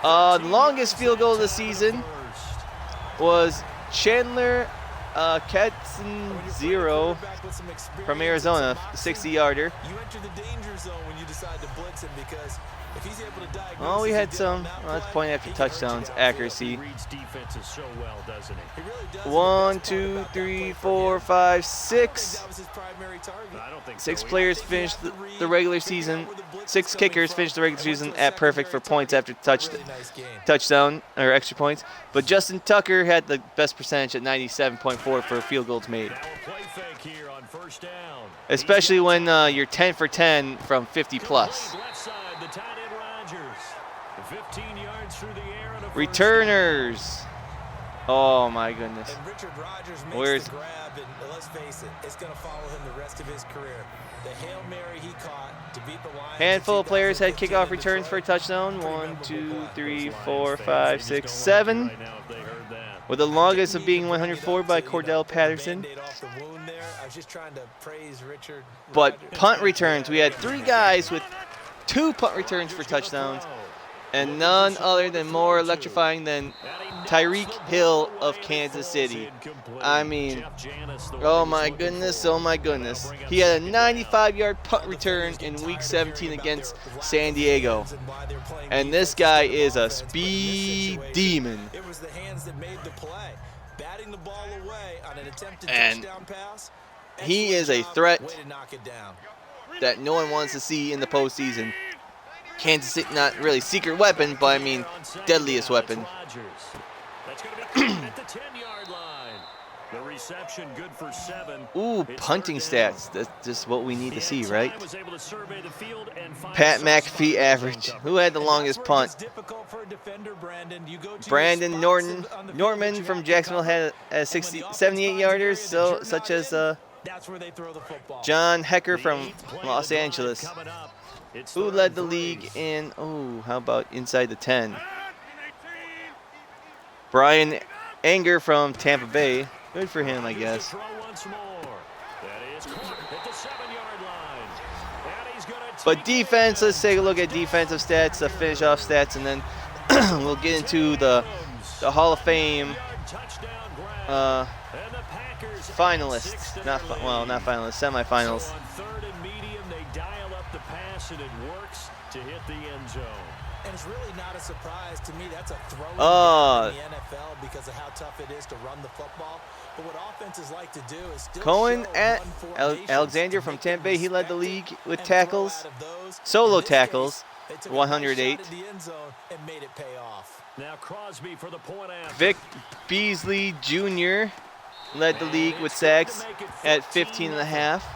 S1: The longest field goal of the season was Chandler Catanzaro from Arizona, 60-yarder. Oh, we had some. Let's point after touchdowns, accuracy. 1, 2, 3, 4, 5, 6. 6 players finished the regular season. 6 kickers finished the regular season at perfect for points after touchdown or extra points. But Justin Tucker had the best percentage at 97.4 for field goals made. Especially when you're 10 for 10 from 50 plus. Returners. Oh my goodness.
S2: And Richard Rodgers makes
S1: Where's
S2: the grab, and let's face it, it's going to follow him the rest of his career. The Hail Mary he caught to beat the Lions.
S1: Handful of players had kickoff returns for a touchdown. 1, 2, 3, 4, 5, 6, 7. With the longest of being 104 by Cordell Patterson. But punt returns, we had 3 guys with 2 punt returns for touchdowns. And none other than more electrifying than Tyreek Hill of Kansas City. I mean, oh my goodness, oh my goodness. He had a 95-yard punt return in Week 17 against San Diego. And this guy is a speed demon.
S2: It was the hands that made the play. Batting the ball away on an attempted
S1: And
S2: touchdown pass.
S1: he is a threat
S2: Way to knock it down.
S1: that no one wants to see in the postseason. Kansas City, not really secret weapon, but I mean deadliest weapon.
S3: That's going to be at the 10-yard line. The reception good for 7.
S1: Ooh,
S3: It's
S1: punting
S3: third down.
S1: stats. That's just what we need to
S3: The
S1: see,
S3: end
S1: right?
S3: time was able to survey the field and find
S1: Pat
S3: some
S1: McAfee
S3: spots
S1: average.
S3: uncovered.
S1: Who had the
S2: And
S1: longest
S2: that's where it
S1: punt?
S2: gets difficult for a defender, Brandon. You go to
S1: Brandon
S2: your
S1: Norton,
S2: spots on the field that
S1: Norman
S2: you
S1: from
S2: have to
S1: Jacksonville
S2: cover.
S1: had a
S2: And
S1: 60,
S2: when the offense
S1: 78
S2: finds an area
S1: yarders,
S2: that
S1: so
S2: you're
S1: such
S2: not
S1: as
S2: in, that's where they throw the football.
S1: John Hecker
S3: The
S1: from
S3: eighth play of
S1: Los
S3: the drive
S1: Angeles.
S3: coming up. It's
S1: Who
S3: third
S1: led
S3: and
S1: the
S3: 3.
S1: league in, how about inside the 10? Brian Anger from Tampa Bay. Good for him, I guess.
S3: Throw once more. That is caught at the 7-yard line. And he's gonna
S1: But
S3: take
S1: defense,
S3: it.
S1: let's take a look at defensive stats, the finish off stats, and then we'll get into the Hall of Fame
S3: Touchdown grab. And the Packers
S1: finalists. Not finalists, semifinals.
S3: So on third and medium, they dial up the pass, and it works to hit the end zone.
S2: And it's really not a surprise to me. That's a throw in the NFL because of how tough it is to run the football. But what offenses like to do is still
S1: Cohen
S2: show
S1: at
S2: run formations
S1: Alexander
S2: to
S1: from
S2: make
S1: Tampa
S2: them
S1: Bay, he led the
S2: respect
S1: league
S2: it
S1: with
S2: and throw
S1: tackles.
S2: out of those.
S1: Solo
S2: In this
S1: tackles,
S2: case, they took a
S1: 108.
S2: nice shot at the end zone and made it pay off.
S3: Now Crosby for the point after.
S1: Vic Beasley Jr. led the league with sacks at 15 and a half.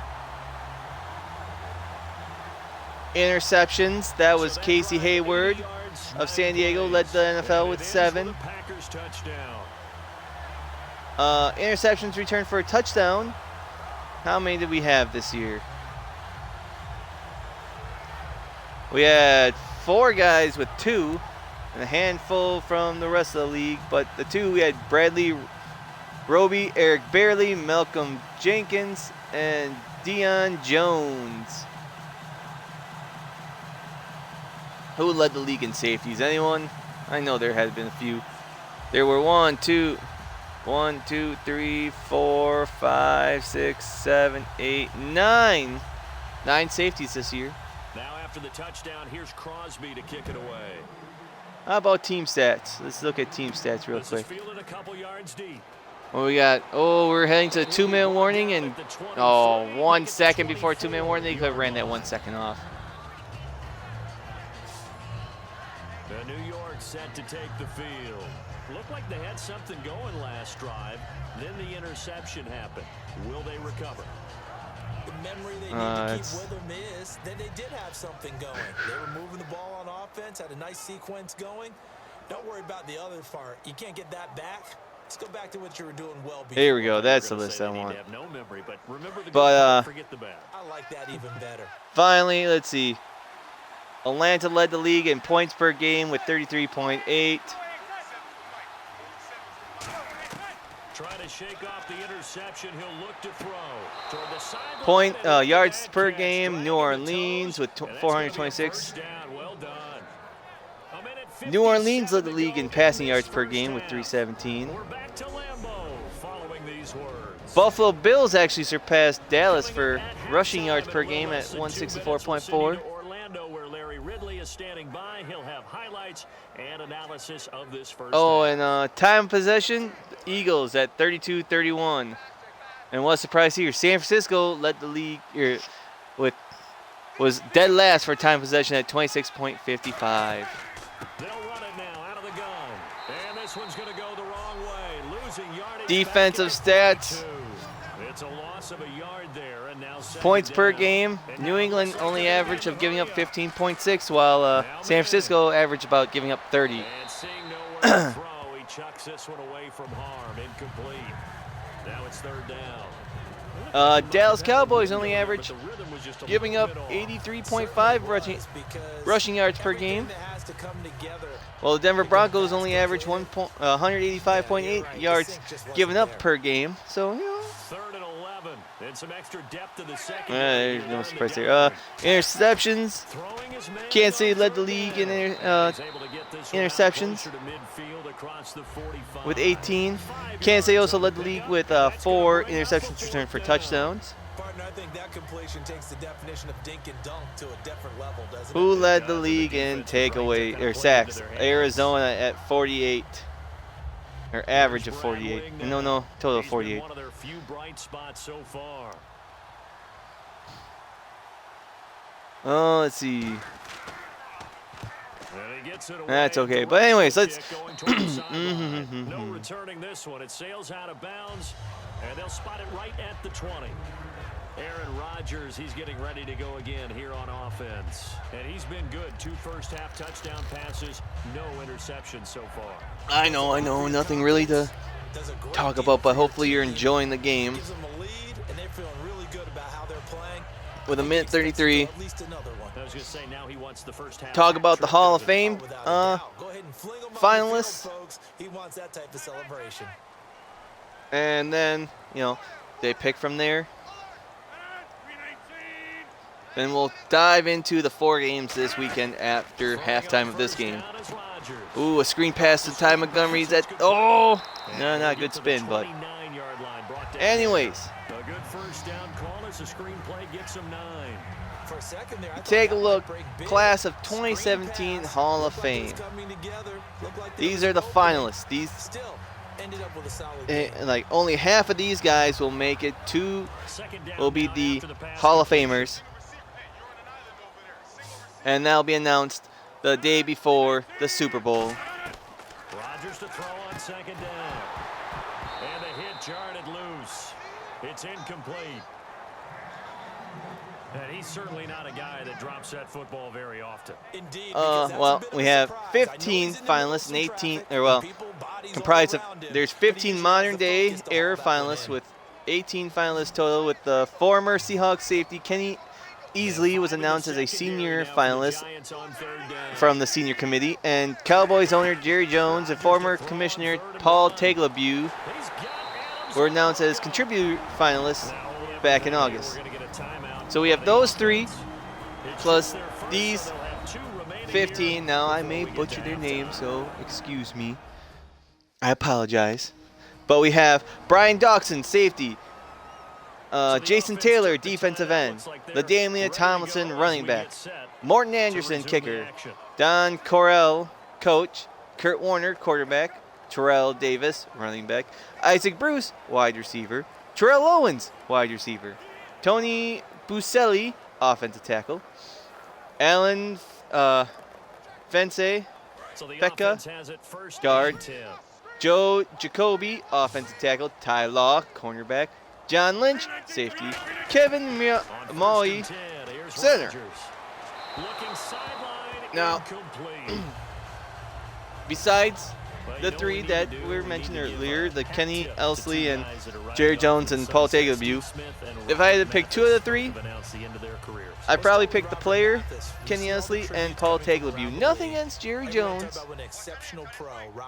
S1: Interceptions, that was Casey Hayward of San Diego, led the NFL with 7.
S3: Packers touchdown.
S1: Interceptions returned for a touchdown. How many did we have this year? We had 4 guys with 2 and a handful from the rest of the league. But the 2, we had Bradley Roby, Eric Barely, Malcolm Jenkins, and Deion Jones. Who led the league in safeties? Anyone? I know there had been a few. There were 1, 2, 3, 4, 5, 6, 7, 8, 9. 9 safeties this year.
S3: Now after the touchdown, here's Crosby to kick it away.
S1: How about team stats? Let's look at team stats real quick.
S3: Fielded a couple yards deep.
S1: What we got? Oh, we're heading to the 2-minute warning, and 1 second before 2-minute warning, they could have ran that 1 second off.
S3: The New York set to take the field. Looked like they had something going last drive. Then the interception happened. Will they recover?
S2: The memory they need to keep with them is that they did have something going. They were moving the ball on offense, had a nice sequence going. Don't worry about the other part. You can't get that back. Let's go back to what you were doing well before.
S1: Here we go. That's the list I want.
S3: No memory, but remember the forget the bad.
S2: I like that even better.
S1: Finally, let's see. Atlanta led the league in points per game with 33.8.
S3: Try to shake off the interception. He'll look to throw. Toward the sideline.
S1: Point yards per game, New Orleans with 426.
S3: Well done.
S1: New Orleans led the league in passing yards per game with 317.
S3: We're back to Lambeau following these words.
S1: Buffalo Bills actually surpassed Dallas for rushing yards per game at 164.4.
S3: Orlando, where Larry Ridley is standing by. He'll have highlights and analysis of this first.
S1: Oh, and time of possession, Eagles at 32-31. And what a surprise here, San Francisco led the league was dead last for time possession at 26.55.
S3: They'll run it now out of the gun. And this one's going to go the wrong way. Losing yardage.
S1: Defensive stats.
S3: It's a loss of a yard there, and now
S1: points per game. New England only average of giving up 15.6, while San Francisco average about giving up 30.
S3: And seeing nowhere to throw, he chucks this one away from harm. Incomplete. Now it's third down.
S1: Dallas Cowboys only average giving up 83.5 rushing yards per game. While the Denver Broncos only average 185.8 yards given up per game. So, you know.
S3: Third and 11. And some extra depth to the second.
S1: There's no surprise there. Interceptions. Kansas City led the league in interceptions with 18. Kansas City also led the league with 4 interceptions returned for touchdowns.
S2: Partner, I think that completion takes the definition of dink and dunk to a different level, doesn't it?
S1: Who led the league in takeaway or sacks? Arizona at 48. Or average of 48. No, total of 48.
S3: One of their few bright spots so far.
S1: Oh, let's see.
S3: That's
S1: okay. But anyways, let's.
S3: No returning this one. It sails out of bounds, and they'll spot it right at the 20. Aaron Rodgers, he's getting ready to go again here on offense. And he's been good. 2 first-half touchdown passes, no interceptions so far.
S1: I know. Nothing really to talk about, but hopefully you're enjoying the game.
S2: Gives them a lead, and they're feeling really good about how they're playing.
S1: With a minute 33.
S2: At least another one.
S3: I was going to say, now he wants the first half.
S1: Talk about the Hall of Fame
S2: Go ahead and fling them on the
S1: finalists.
S2: field, folks. He wants that type of celebration.
S1: And then, they pick from there. Then we'll dive into the 4 games this weekend after halftime of this game. Ooh, a screen pass to Ty Montgomery's at, no, not a good spin, but anyways.
S3: A good first down call as the screen play gets him 9.
S2: For a second there, I
S1: Take a
S2: thought that
S1: look,
S2: might break big.
S1: class of 2017 Hall of Fame. These are the finalists. These,
S2: Still ended up with a solid game.
S1: like, only half of these guys will make it. 2 will be the Hall of Famers. And that'll be announced the day before the Super Bowl.
S3: Rodgers to throw on second down. And the hit jarred it loose. It's incomplete. And he's certainly not a guy that drops that football very often.
S2: Indeed.
S1: Well, we have 15 finalists and 18, or well, comprised of, there's 15 modern day era finalists with 18 finalists total, with the former Seahawks safety Kenny Easley was announced as a senior finalist from the senior committee, and Cowboys owner Jerry Jones and former commissioner Paul Tagliabue were announced as contributor finalists back in August. So we have those three, plus these 15. Now I may butcher their names, so excuse me. I apologize. But we have Brian Dawson, safety. Jason Taylor, defensive end. LaDainian Tomlinson, running back. Morton Anderson, kicker. Don Correll, coach. Kurt Warner, quarterback. Terrell Davis, running back. Isaac Bruce, wide receiver. Terrell Owens, wide receiver. Tony Buselli, offensive tackle. Alan Fence, Pekka, guard. Joe Jacoby, offensive tackle. Ty Law, cornerback. John Lynch, safety. Kevin Maui, center. Now, besides the three that we mentioned earlier, the Kenny Elsley and Jerry Jones and Paul Tagliabue, if I had to pick two of the three, I'd probably pick the player, Kenny Elsley, and Paul Tagliabue. Nothing against Jerry Jones,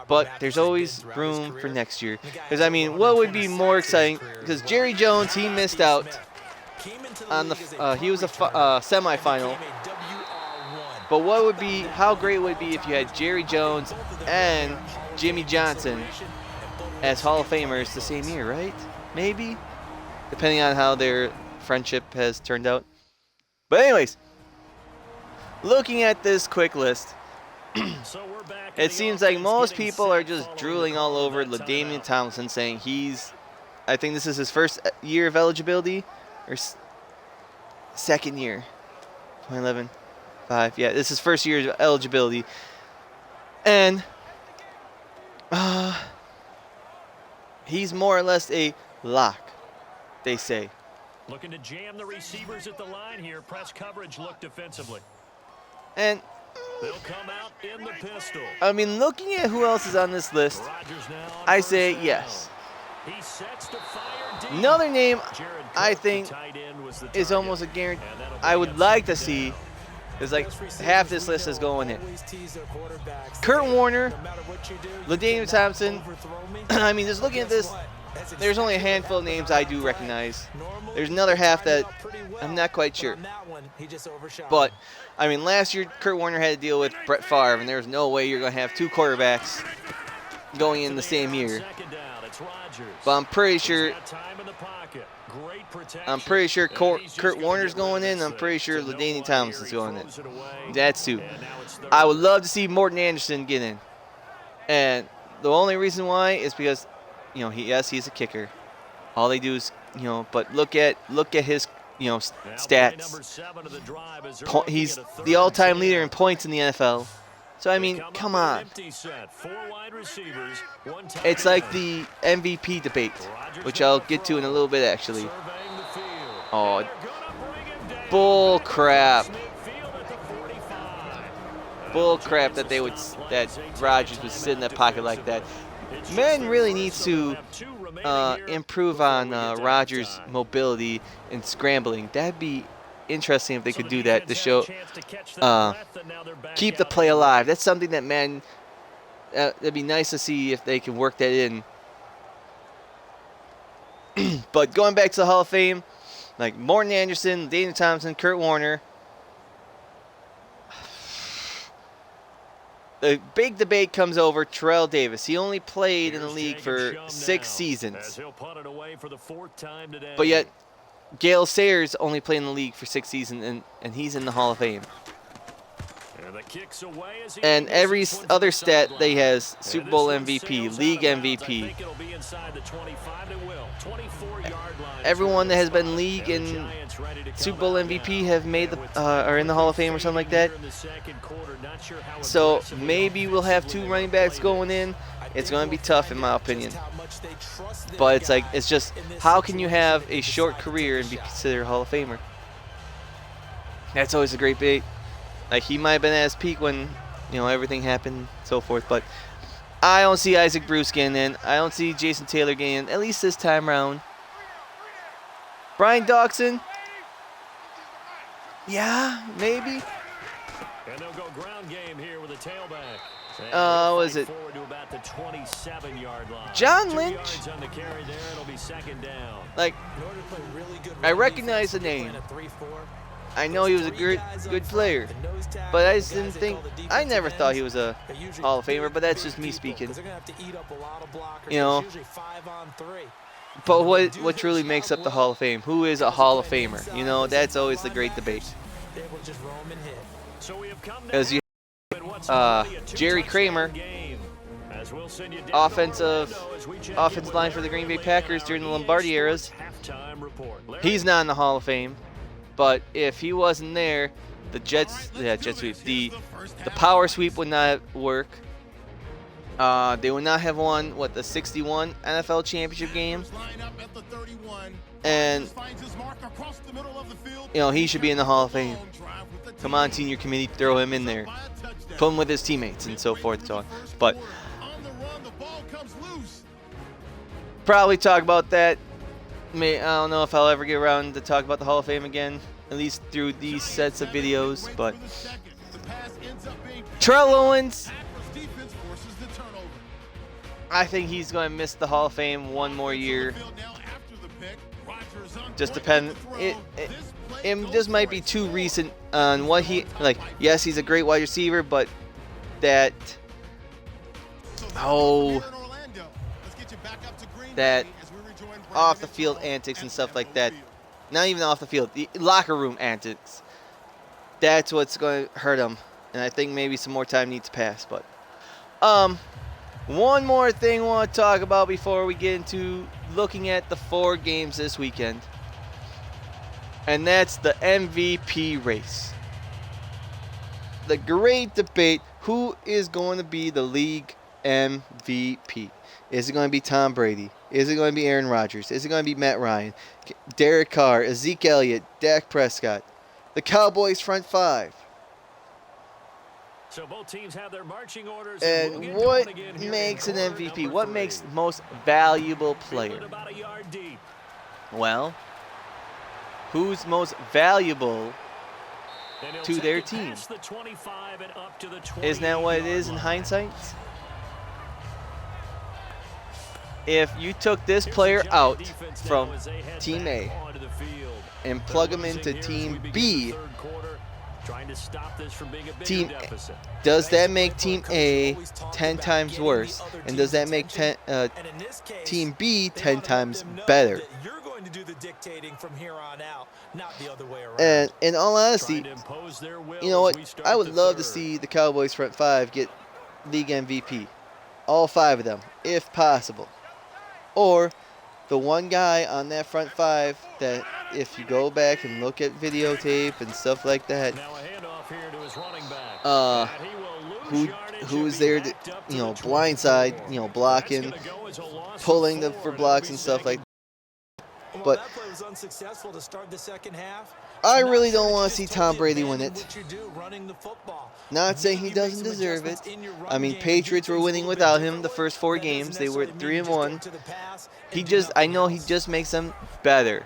S1: but there's always room for next year. Because, I mean, what would be more exciting? Because Jerry Jones, he missed out on the, he was a semifinal. But what would be, how great would it be if you had Jerry Jones and Jimmy Johnson as Hall of Famers the same year, right? Maybe, depending on how their friendship has turned out. But anyways, looking at this quick list, it seems like most people are just drooling all over LaDainian Tomlinson, saying I think this is his first year of eligibility, or second year, 2011. Yeah, this is first year of eligibility. And he's more or less a lock, they say.
S3: Looking to jam the receivers at the line here. Press coverage look defensively.
S1: And
S3: they'll come out in the pistol.
S1: I mean, looking at who else is on this list, I say yes.
S3: He sets to fire deep.
S1: Another name I think is almost a guarantee. I would like to see. It's like half this list is going in. Kurt Warner, LaDainian Tomlinson. I mean, just looking at this, there's only a handful of names I do recognize. There's another half that I'm not quite sure. But, I mean, last year Kurt Warner had to deal with Brett Favre, and there's no way you're going to have two quarterbacks going in the same year. But I'm pretty sure Kurt Warner's going in. I'm pretty sure LaDainian Tomlinson's going in. That's two. I would love to see Morton Anderson get in. And the only reason why is because, you know, he's a kicker. All they do is, you know, but look at his, you know, stats. He's the all-time leader in points in the NFL. So, I mean, come on. It's like the MVP debate, which I'll get to in a little bit, actually. Oh, bull crap. Bull crap that that Rodgers would sit in that pocket like that. Man really needs to improve on Rodgers' mobility and scrambling. That'd be interesting if they could do that to show, keep the play alive. That's something that that'd be nice to see if they can work that in. But going back to the Hall of Fame, like Morton Anderson, LaDainian Tomlinson, Kurt Warner. The big debate comes over Terrell Davis. He only played in the league for 6 seasons. But yet, Gale Sayers only played in the league for 6 seasons, and he's in the Hall of Fame. And every other stat they has Super Bowl MVP, league MVP. Everyone that has been league and Super Bowl MVP have made are in the Hall of Fame or something like that. So maybe we'll have 2 running backs going in. It's going to be tough in my opinion. But it's just how can you have a short career and be considered a Hall of Famer? That's always a great debate. Like, he might have been at his peak when, everything happened and so forth. But I don't see Isaac Bruce getting in. I don't see Jason Taylor getting in, at least this time around. Brian Dawson. Yeah, maybe.
S3: And they'll go ground game here with a tailback.
S1: What is it?
S3: Forward to about the 27-yard line.
S1: John
S3: 2
S1: Lynch?
S3: yards on the carry there. It'll be second down.
S1: Like,
S2: In order to play really good
S1: I
S2: run
S1: recognize the
S2: defense,
S1: name.
S2: playing a 3-4,
S1: I know he was a good player,
S2: the nose tackle,
S1: but I
S2: the
S1: just
S2: guys
S1: didn't
S2: they
S1: think.
S2: call the
S1: I
S2: defensive
S1: never thought he
S2: ends,
S1: was a
S2: they're usually
S1: Hall of Famer, but that's
S2: big
S1: just me
S2: people,
S1: speaking.
S2: 'cause they're gonna have to eat up a lot of blockers.
S1: You know.
S2: It's usually 5-on-3.
S1: But what truly makes up the Hall of Fame? Who is a Hall of Famer? That's always the great debate.
S2: They're able to just roam and hit.
S3: So we have come
S1: As you Jerry Kramer, offensive line for the Green Bay Packers during the Lombardi eras. He's not in the Hall of Fame, but if he wasn't there, the jet sweep, the power sweep would not work. They would not have won the 61 NFL championship game, and he should be in the Hall of Fame. Come on, senior committee, throw him in there, put him with his teammates, and so forth and so on. But probably talk about that. I don't know if I'll ever get around to talk about the Hall of Fame again, at least through these sets of videos. But Terrell Owens, I think he's going to miss the Hall of Fame one more year. Just depend. It just might be too recent on what he like. Yes, he's a great wide receiver, but that off the field antics and stuff like that. Not even off the field, the locker room antics. That's what's going to hurt him, and I think maybe some more time needs to pass. But one more thing I want to talk about before we get into looking at the 4 games this weekend, and that's the MVP race. The great debate: who is going to be the league MVP? Is it going to be Tom Brady? Is it going to be Aaron Rodgers? Is it going to be Matt Ryan, Derek Carr, Ezekiel Elliott, Dak Prescott, the Cowboys front 5?
S3: So both teams have their marching orders.
S1: And what makes an MVP? What makes the most valuable player? Well, who's most valuable to their team? Isn't that what it is in hindsight? If you took this player out from Team A and plug him into Team B, does that make Team A 10 times worse? And does that make Team B 10 times better? And in all honesty, you know what? I would love to see the Cowboys front 5 get league MVP. All 5 of them, if possible. Or the one guy on that front 5 that, if you go back and look at videotape and stuff like that, who is there to, blindside, blocking, pulling them for blocks and stuff like that. But I really don't want to see Tom Brady win it. Not saying he doesn't deserve it. I mean, Patriots were winning without him the first 4 games. They were 3-1. I know he just makes them better.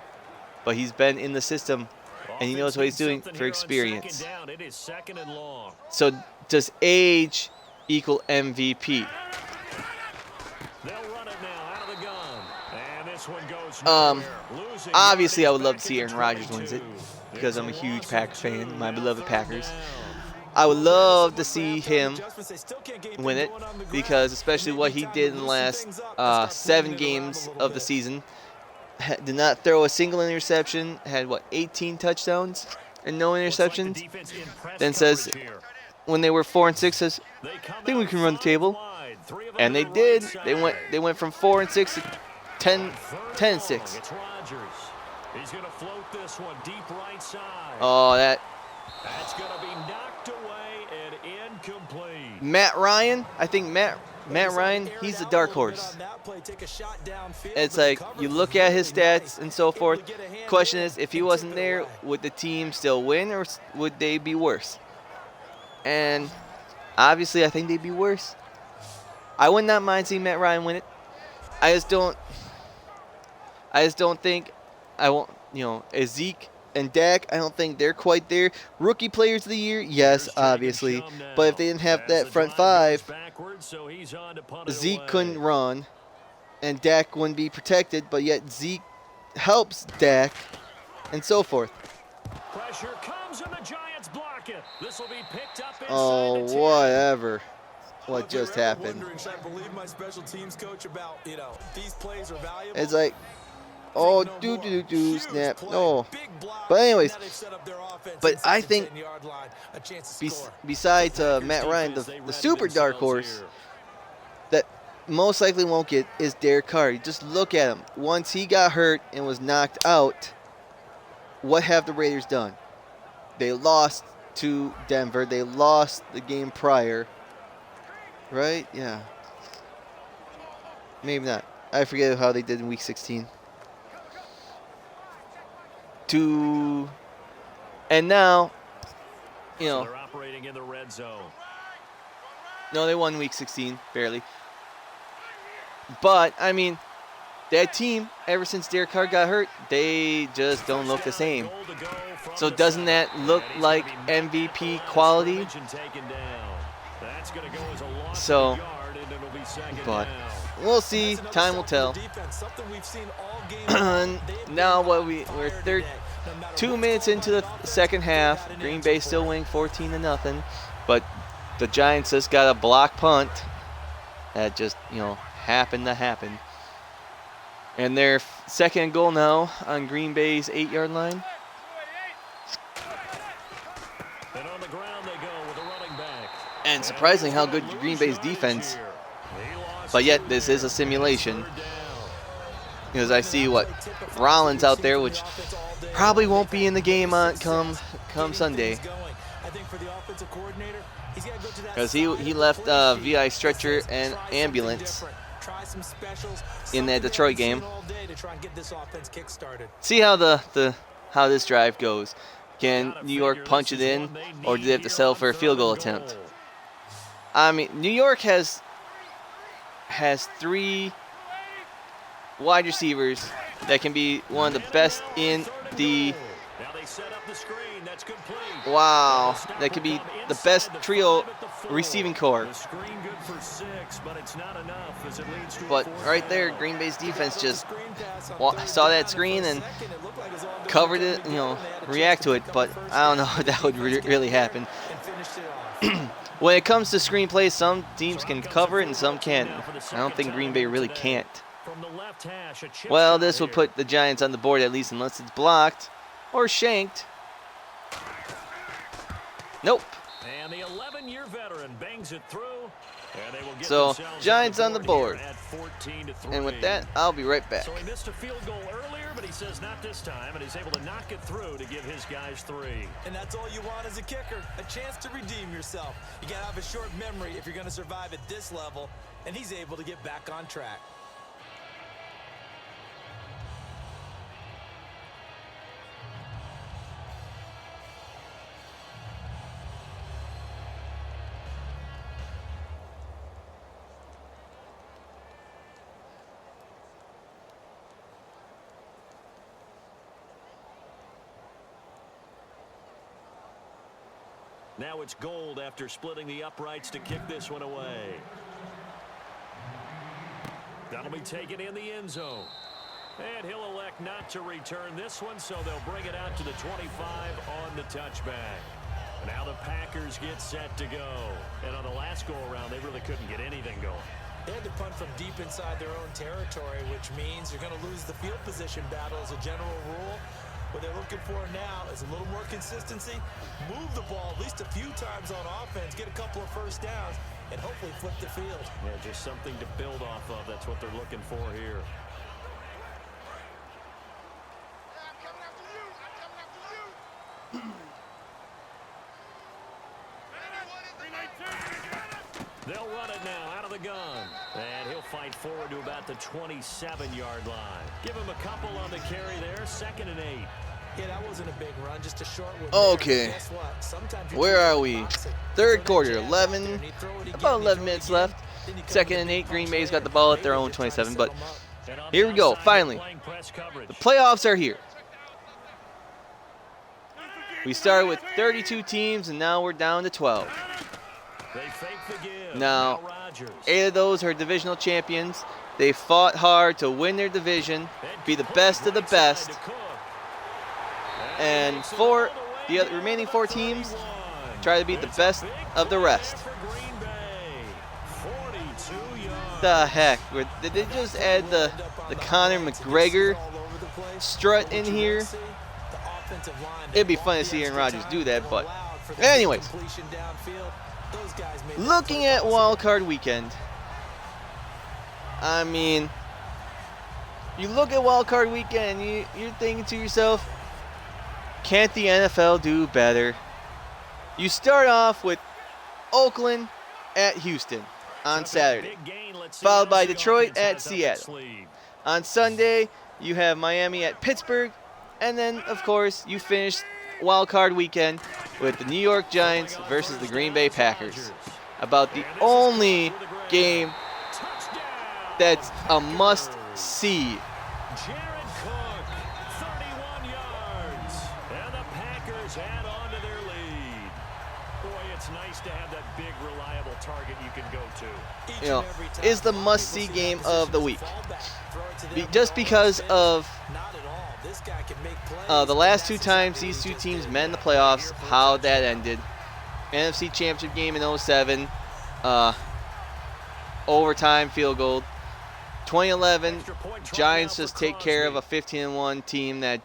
S1: But he's been in the system, and he knows what he's doing for experience. So does age equal MVP? Obviously, I would love to see Aaron Rodgers wins it because I'm a huge Packers fan, my beloved Packers. I would love to see him win it because especially what he did in the last 7 games of the season. Did not throw a single interception, had 18 touchdowns and no interceptions. Then says when they were 4-6, says, I think we can run the table. And they did. They went from 4-6 to 10-6. Oh, that's going to be knocked away and incomplete. Matt Ryan, I think Matt Matt Ryan, he's a dark horse. It's like you look at his stats and so forth. Question is, if he wasn't there, would the team still win or would they be worse? And obviously, I think they'd be worse. I would not mind seeing Matt Ryan win it. I just don't think I won't. Zeke and Dak, I don't think they're quite there. Rookie players of the year, yes, obviously. But if they didn't have that front five, Zeke couldn't run, and Dak wouldn't be protected. But yet Zeke helps Dak, and so forth.
S3: Pressure comes and the Giants block it. This will be picked up inside
S1: Oh,
S3: the 10.
S1: whatever. What just happened? It's like, oh, snap. No. But anyways, but I think besides Matt Ryan, the super dark horse that most likely won't get is Derek Carr. Just look at him. Once he got hurt and was knocked out, what have the Raiders done? They lost to Denver. They lost the game prior. Right? Yeah. Maybe not. I forget how they did in Week 16. And now,
S3: So they're operating in the red zone.
S1: No, they won Week 16, barely. But, I mean, that team, ever since Derek Carr got hurt, they just don't look the same. So doesn't that look like MVP quality? So, but we'll see. Time will tell. Now we're 2 minutes into the second half. Green Bay still winning 14-0, but the Giants just got a block punt that just happened to happen. And their second goal now on Green Bay's 8-yard line.
S3: And on the ground they go with a running back.
S1: And surprisingly how good Green Bay's defense. But yet this is a simulation. Because I see Rollins out there, which probably won't be in the game come Sunday. Because he left VI stretcher and ambulance in that Detroit game. See how how this drive goes. Can New York punch it in, or do they have to settle for a field goal attempt? I mean, New York has 3 wide receivers that can be one of the best in the. Wow, that could be the best trio receiving core. But right there, Green Bay's defense just saw that screen and covered it, react to it. But I don't know if that would really happen. When it comes to screenplays, some teams can cover it and some can't. I don't think Green Bay really can't. Well, this will put the Giants on the board at least, unless it's blocked or shanked. Nope.
S3: And the 11-year veteran bangs it through. And they will get
S1: so Giants on the board. And with that, I'll be right back.
S3: So he missed a field goal earlier, but he says not this time, and he's able to knock it through to give his guys 3.
S2: And that's all you want as a kicker, a chance to redeem yourself. You got to have a short memory if you're going to survive at this level, and he's able to get back on track.
S3: Now it's Gold after splitting the uprights to kick this one away. That'll be taken in the end zone. And he'll elect not to return this one, so they'll bring it out to the 25 on the touchback. Now the Packers get set to go. And on the last go-around, they really couldn't get anything going.
S2: They had to punt from deep inside their own territory, which means you're going to lose the field position battle as a general rule. What they're looking for now is a little more consistency, move the ball at least a few times on offense, get a couple of first downs, and hopefully flip the field.
S3: Yeah, just something to build off of. That's what they're looking for here. They'll run it now out of the gun. And he'll fight forward to about the 27-yard line. Give him a couple on the carry there. 2nd and 8.
S2: Yeah, that wasn't a big run, just a short one.
S1: Okay.
S2: Guess what? Sometimes
S1: Where are we? Third quarter, 11, about 11 minutes left. 2nd and 8, Green Bay's got the ball at their own 27, but here we go, finally. The playoffs are here. We started with 32 teams, and now we're down to 12. Now, 8 of those are divisional champions. They fought hard to win their division, be the best of the best. And the remaining 4 teams try to beat the best of the rest. The heck? Did they just add the Conor McGregor strut in here? It'd be fun to see Aaron Rodgers do that, but anyways. Looking at Wild Card Weekend, I mean, you look at Wild Card Weekend and you're thinking to yourself, can't the NFL do better? You start off with Oakland at Houston on Saturday, followed by Detroit at Seattle. On Sunday, you have Miami at Pittsburgh, and then, of course, you finish Wild Card Weekend with the New York Giants versus the Green Bay Packers. About the only game that's a must-see.
S3: Jared Cook, 31 yards, and the Packers add on to their lead. Boy, it's nice to have that big, reliable target you can go to.
S1: You know, is the must-see game of the week. Just because of the last 2 times these 2 teams met in the playoffs, how that ended. NFC Championship game in 07, overtime field goal. 2011, Giants just take care of a 15-1 team that,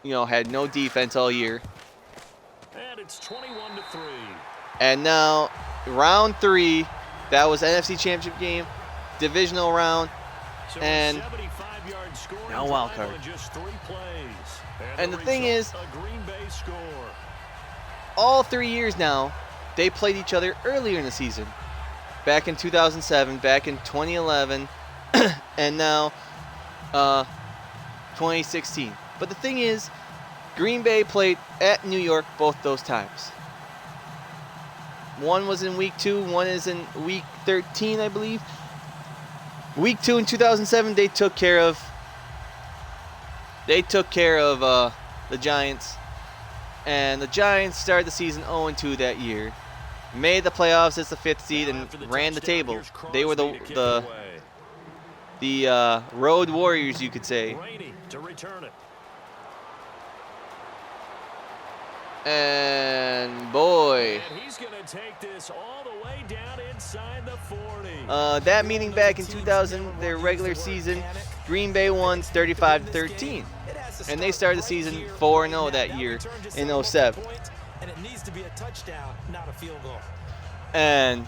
S1: you know, had no defense all year.
S3: And it's 21-3.
S1: And now, round 3, that was NFC Championship game, divisional round, and now wild card. And the thing is, all 3 years now, they played each other earlier in the season. Back in 2007, back in 2011, and now 2016. But the thing is, Green Bay played at New York both those times. One was in week 2, one is in week 13, I believe. Week 2 in 2007, they took care of the Giants. And the Giants started the season 0-2 that year. Made the playoffs as the 5th seed and ran the table. They were the road warriors, you could say. And boy,
S3: he's going to take this all the way down inside the 40.
S1: That meeting back in 2000, their regular season, Green Bay won 35-13. And they started the season 4-0 that year in 07.
S2: And it needs to be a touchdown, not a field goal.
S1: And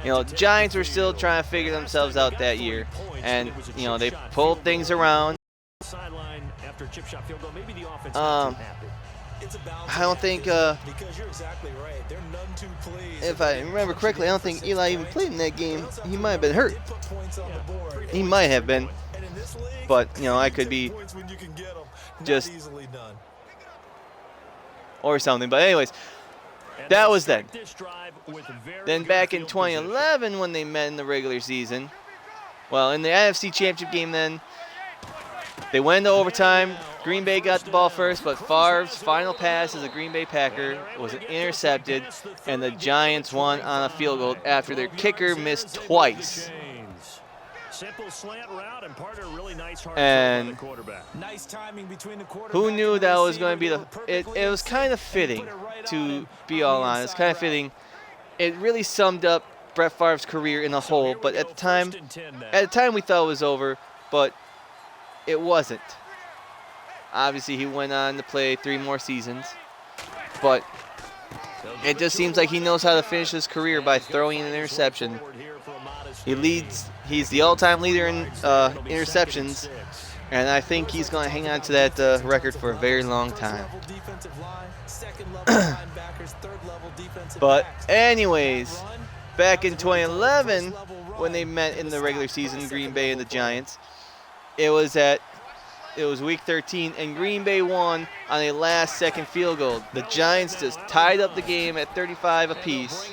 S1: you know, the Giants were still trying to figure themselves out that year, and you know, they pulled things around. I don't think, if I remember correctly, I don't think Eli even played in that game. He might have been hurt. He might have been, but you know, I could be just or something. But anyways, that was then. Then back in 2011 when they met in the regular season, well, in the NFC Championship game then, they went into overtime. Green Bay got the ball first, but Favre's final pass as a Green Bay Packer was intercepted, and the Giants won on a field goal after their kicker missed twice. And who knew that was going to be it was kind of fitting, to be all honest, kind of fitting. It really summed up Brett Favre's career in a whole, but at the time we thought it was over, but it wasn't. Obviously, he went on to play 3 more seasons, but it just seems like he knows how to finish his career by throwing an interception. He's the all-time leader in interceptions And I think he's going to hang on to that record for a very long time. But anyways, back in 2011, when they met in the regular season, Green Bay and the Giants, it was week 13, and Green Bay won on a last-second field goal. The Giants just tied up the game at 35 apiece.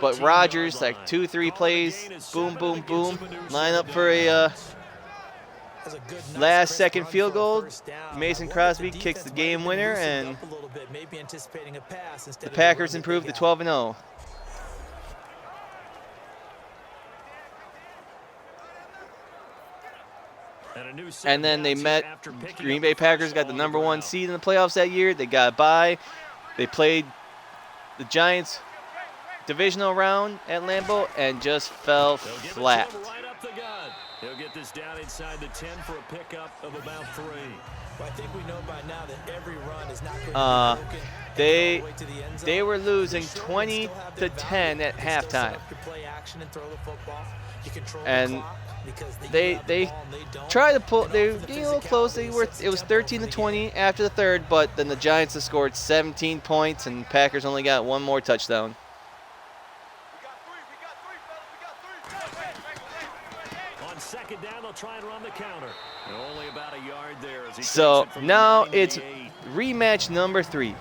S1: But Rodgers, like 2-3 plays, boom, boom, boom, line up for a last-second field goal. Mason Crosby kicks the game winner, and the Packers improved to 12-0. And then they met. Green Bay Packers got the #1 seed in the playoffs that year. They got by. They played the Giants divisional round at Lambeau and just fell flat.
S3: He'll get this down inside the 10 for a pickup of about 3.
S2: Well, I think we know by now that every run is not going to be broken.
S1: They were losing 20-10 at halftime. And they tried to pull. They were getting a little close. It was 13-20 after the third, but then the Giants have scored 17 points, and Packers only got one more touchdown.
S3: On second down, they'll try and run the counter. Only about a yard there.
S1: So now it's rematch number 3.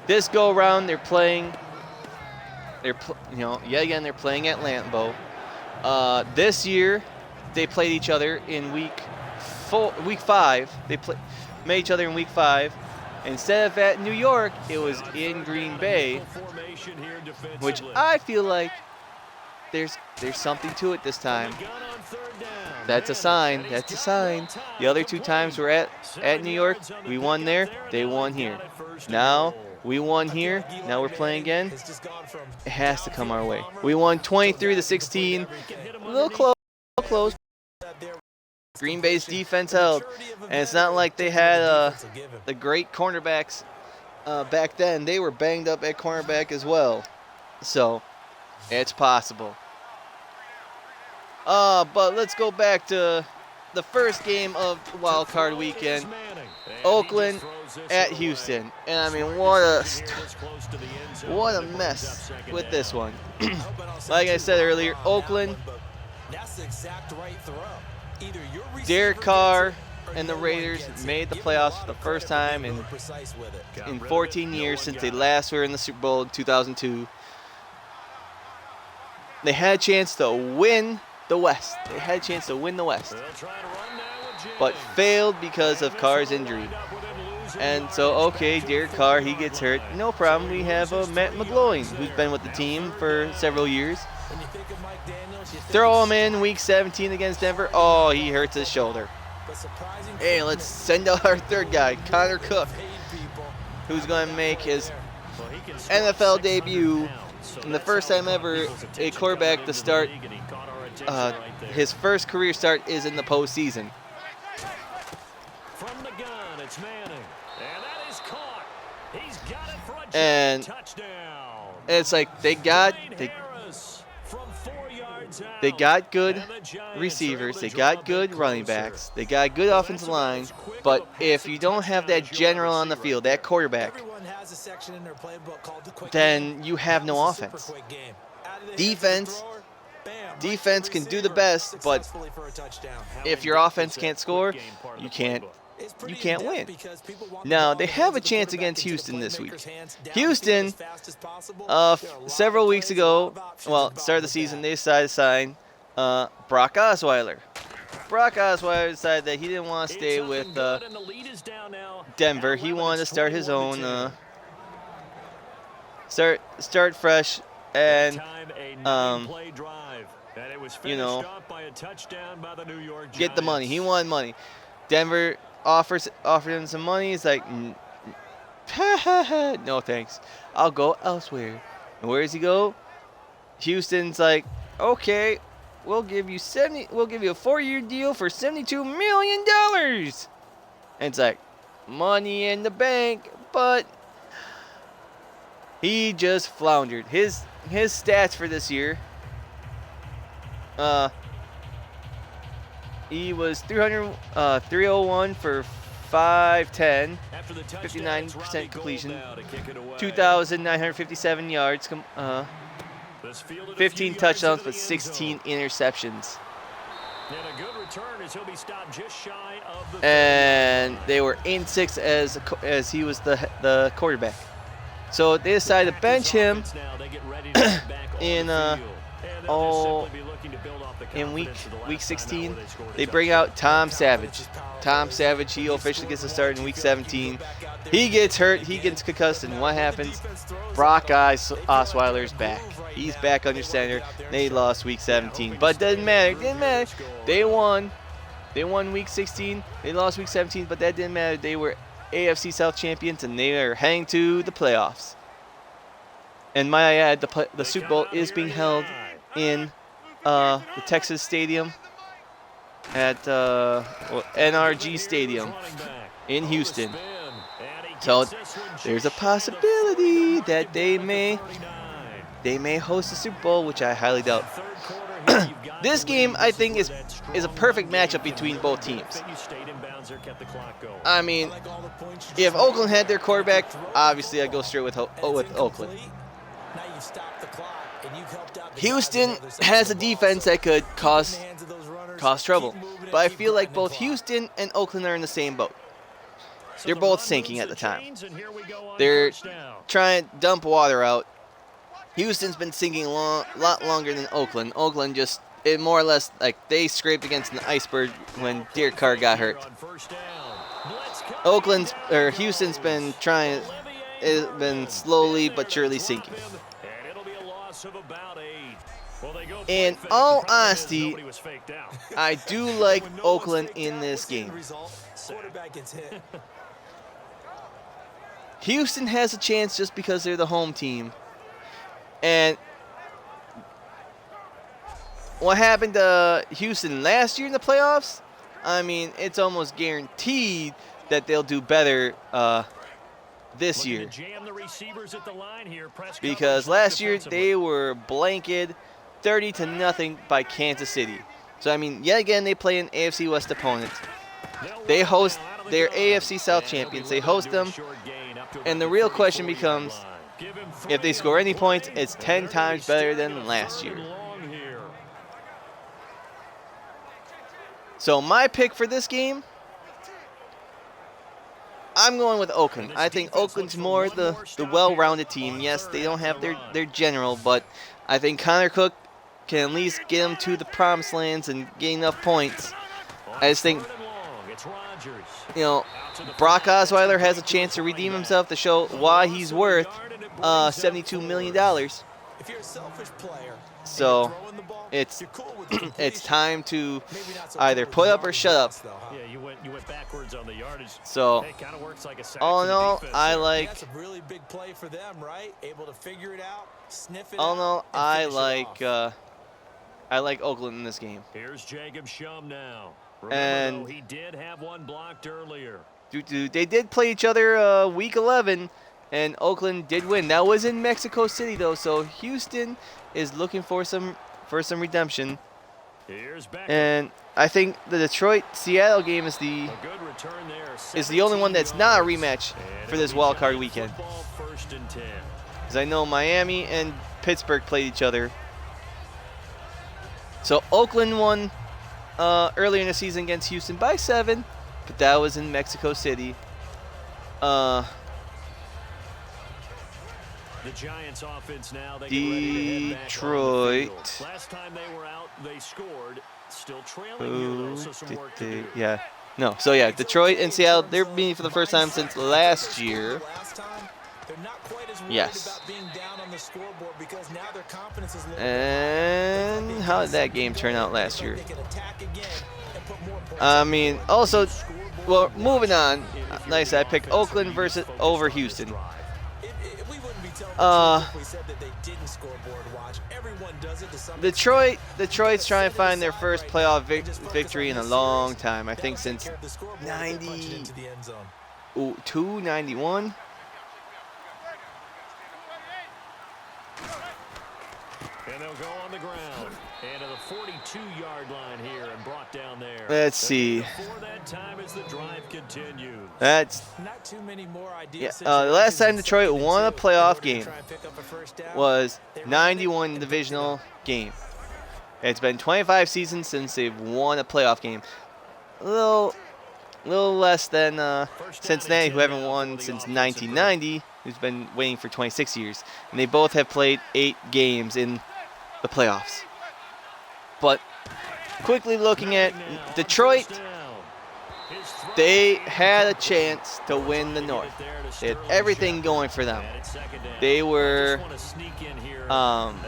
S1: This go round, they're playing. Yet again they're playing at Lambeau. This year, they played each other in week 5. They met each other in week 5. Instead of at New York, it was in Green Bay, which I feel like there's something to it this time. That's a sign. That's a sign. The other 2 times we're at New York, we won there, they won here. Now we won here. Now we're playing again. It has to come our way. We won 23-16. A little close. Green Bay's defense held, and it's not like they had the great cornerbacks back then. They were banged up at cornerback as well, so it's possible. But let's go back to the first game of Wild Card Weekend. Oakland at Houston, and I mean what a mess with this one. Like I said earlier, Oakland, Derek Carr and the Raiders made the playoffs for the first time in 14 years since they last were in the Super Bowl in 2002. They had a chance to win the West. But failed because of Carr's injury. And so, okay, Derek Carr, he gets hurt. No problem. We have Matt McGloin, who's been with the team for several years. Throw him in week 17 against Denver. Oh, he hurts his shoulder. Hey, let's send out our third guy, Connor Cook, who's going to make his NFL debut. And the first time ever a quarterback to start, his first career start is in the postseason.
S3: From the gun, it's Manning. And that is caught. He's got it for a touchdown.
S1: It's like they got good receivers, they got good running backs, they got good offensive line, but if you don't have that general on the field, that quarterback, then you have no offense. Defense can do the best, but if your offense can't score, you can't win. Now, they have a chance against Houston this week. Houston, several weeks ago, start of the season, they decided to sign Brock Osweiler. Brock Osweiler decided that he didn't want to stay with Denver. He wanted to start his own, start fresh, and get the money. He wanted money. Denver offered him some money. He's like, no thanks, I'll go elsewhere. And where does he go? Houston's like, okay, we'll give you a 4-year deal for $72 million. And it's like, money in the bank, but he just floundered. His stats for this year, He was 301 for 510, 59% completion, 2,957 yards, 15 touchdowns, but 16 interceptions. And they were 8-6 as he was the quarterback. So they decided to bench him in week 16. They bring out Tom Savage. Tom Savage, he officially gets a start in week 17. He gets hurt, he gets concussed, and what happens? Brock Osweiler's back. He's back under center. They lost week 17, but didn't matter. They won. They won week 16. They lost week 17, but that didn't matter. They were AFC South champions, and they are heading to the playoffs. And might I add, the Super Bowl is being held in the Texas Stadium at NRG Stadium in Houston. So there's a possibility that they may host the Super Bowl, which I highly doubt. This game, I think, is a perfect matchup between both teams. I mean, if Oakland had their quarterback, obviously I'd go straight with Oakland. Houston has a defense that could cause trouble, but I feel like both Houston and Oakland are in the same boat. They're both sinking at the time. They're trying to dump water out. Houston's been sinking a lot longer than Oakland. Oakland more or less, like, they scraped against an iceberg when Derek Carr got hurt. Houston's been slowly but surely sinking. In all honesty, I do like Oakland in this game. Houston has a chance just because they're the home team. And what happened to Houston last year in the playoffs, I mean, it's almost guaranteed that they'll do better this year. Because last year they were blanketed 30-0 by Kansas City. So, I mean, yet again, they play an AFC West opponent. They host their AFC South champions. They host them. And the real question becomes, if they score any points, it's 10 times better than last year. So my pick for this game, I'm going with Oakland. I think Oakland's more the well-rounded team. Yes, they don't have their general, but I think Connor Cook can at least get them to the promised lands and get enough points. I just think, Brock Osweiler has a chance to redeem himself to show why he's worth $72 million.
S2: If you're a selfish player,
S1: so it's time to either put up or shut up.
S3: Yeah, you went backwards on the yardage.
S1: So all in all, I like.
S2: That's a really big play for them, right? Able to figure it out, sniff it
S1: all in all,
S2: out,
S1: I like Oakland in this game.
S3: Here's Jacob Shum now.
S1: And
S3: he did have one blocked earlier.
S1: They did play each other week 11, and Oakland did win. That was in Mexico City, though, so Houston is looking for some redemption. And I think the Detroit-Seattle game is the only one that's not a rematch for this wild card weekend. Because I know Miami and Pittsburgh played each other. So Oakland won earlier in the season against Houston by 7, but that was in Mexico City.
S3: The Giants offense now,
S1: Detroit.
S3: Last time they were out, they scored. Still trailing here, though, so some work to do.
S1: Yeah. No. So yeah, Detroit and Seattle, they're meeting for the first time since last year. Yes. And how did that game turn out last year? I mean, also, well, moving on. Nice, I picked Oakland over Houston. Detroit's trying to find their first playoff victory in a long time. I think since 91.
S3: And they'll go on the ground. And to the 42-yard line here and brought down there.
S1: Let's see.
S3: Before that time as the drive continues.
S1: That's
S2: Not too many more ideas.
S1: the last time Detroit won a playoff game was 91 divisional game. It's been 25 seasons since they've won a playoff game. A little less than Cincinnati, who haven't won since 1990, who's been waiting for 26 years. And they both have played 8 games in the playoffs. But quickly looking at Detroit, they had a chance to win the North. They had everything going for them. They were
S3: as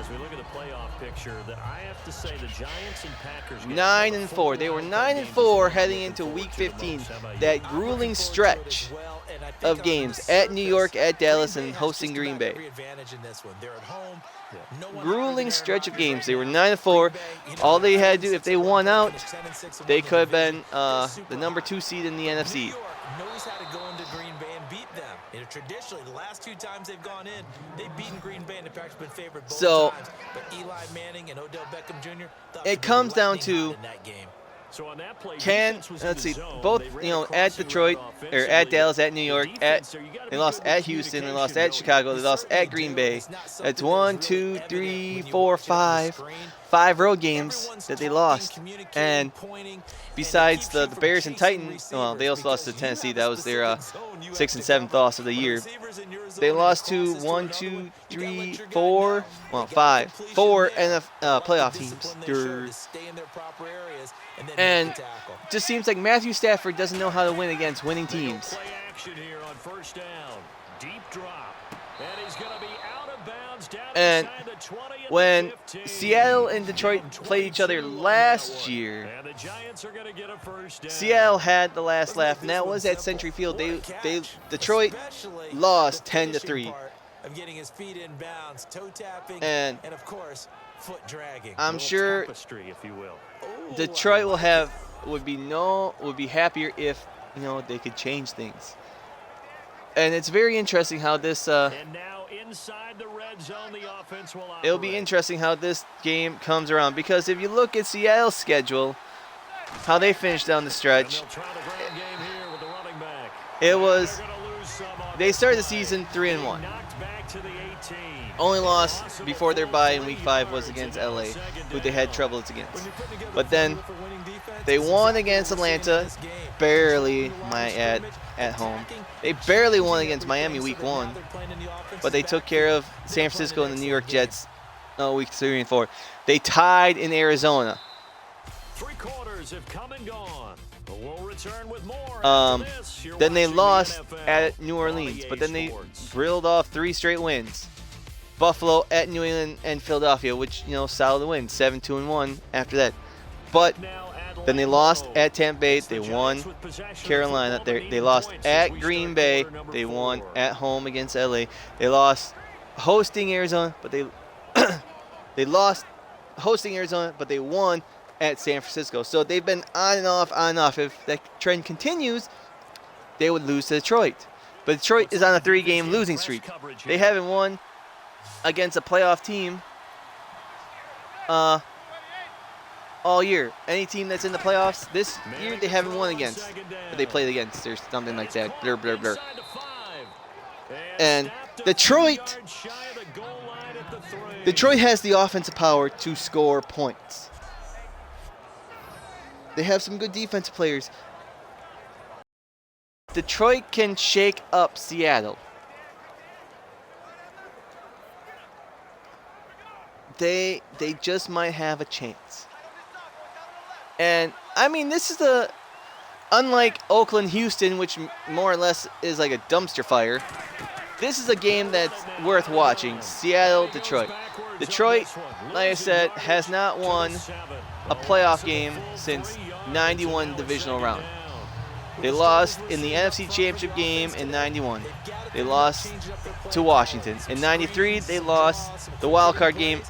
S3: we look at the playoff picture, that I have to say the Giants and Packers
S1: 9-4. They were 9-4 heading into Week 15. That grueling stretch of games at New York, at Dallas, and hosting Green Bay. Grueling stretch of games. They were 9-4. All they had to do, if they won out, they could have been the number 2 seed in the NFC.
S2: Knows how to go into Green Bay and beat them. Traditionally, the last 2 times they've gone in, they've beaten Green Bay, and the Packers have been favored both times. But Eli Manning and Odell Beckham Jr.
S1: It comes down to let's see, both at Detroit or at Dallas, at New York, they lost at Houston, they lost at Chicago, they lost at Green Bay. That's 1, 2, 3, 4, 5 road games that they lost. And besides the Bears and Titans, well, they also lost to Tennessee. That was their 6th and 7th loss of the year. They lost to 1, 2, 3, 4, well, 4 playoff teams. And just seems like Matthew Stafford doesn't know how to win against winning teams. And when Seattle and Detroit played each other last year, Seattle had the last laugh, and that was at Century Field. Detroit lost 10-3. And I'm sure Detroit would be happier if they could change things. And it's very interesting how this it'll be interesting how this game comes around, because if you look at Seattle's schedule, how they finished down the stretch, they started the season 3-1. Only loss before their bye in Week 5 was against LA, who they had troubles against. But then they won against Atlanta, barely, might add, at home. They barely won against Miami Week 1, but they took care of San Francisco and the New York Jets Week 3 and 4. They tied in Arizona.
S3: 3 quarters have come and gone. We'll return with more
S1: then they lost at New Orleans, but then they reeled off 3 straight wins. Buffalo, at New England, and Philadelphia, which, solid win, 7-2-1 after that. But then they lost at Tampa Bay. They won Carolina. They lost at Green Bay. They won at home against LA. They lost hosting Arizona, but they lost hosting Arizona, but they won at San Francisco. So they've been on and off. If that trend continues, they would lose to Detroit. But Detroit is on a 3-game losing streak. They haven't won against a playoff team all year. Any team that's in the playoffs this year, they haven't won against. But they played against or something like that. Blur, blur, blur. And Detroit has the offensive power to score points. They have some good defensive players. Detroit can shake up Seattle. They just might have a chance. And, this is unlike Oakland-Houston, which more or less is like a dumpster fire, this is a game that's worth watching. Seattle-Detroit. Detroit, like I said, has not won a playoff game since 91 divisional round. They lost in the NFC Championship game in 91. They lost to Washington. In 93, they lost the wild card game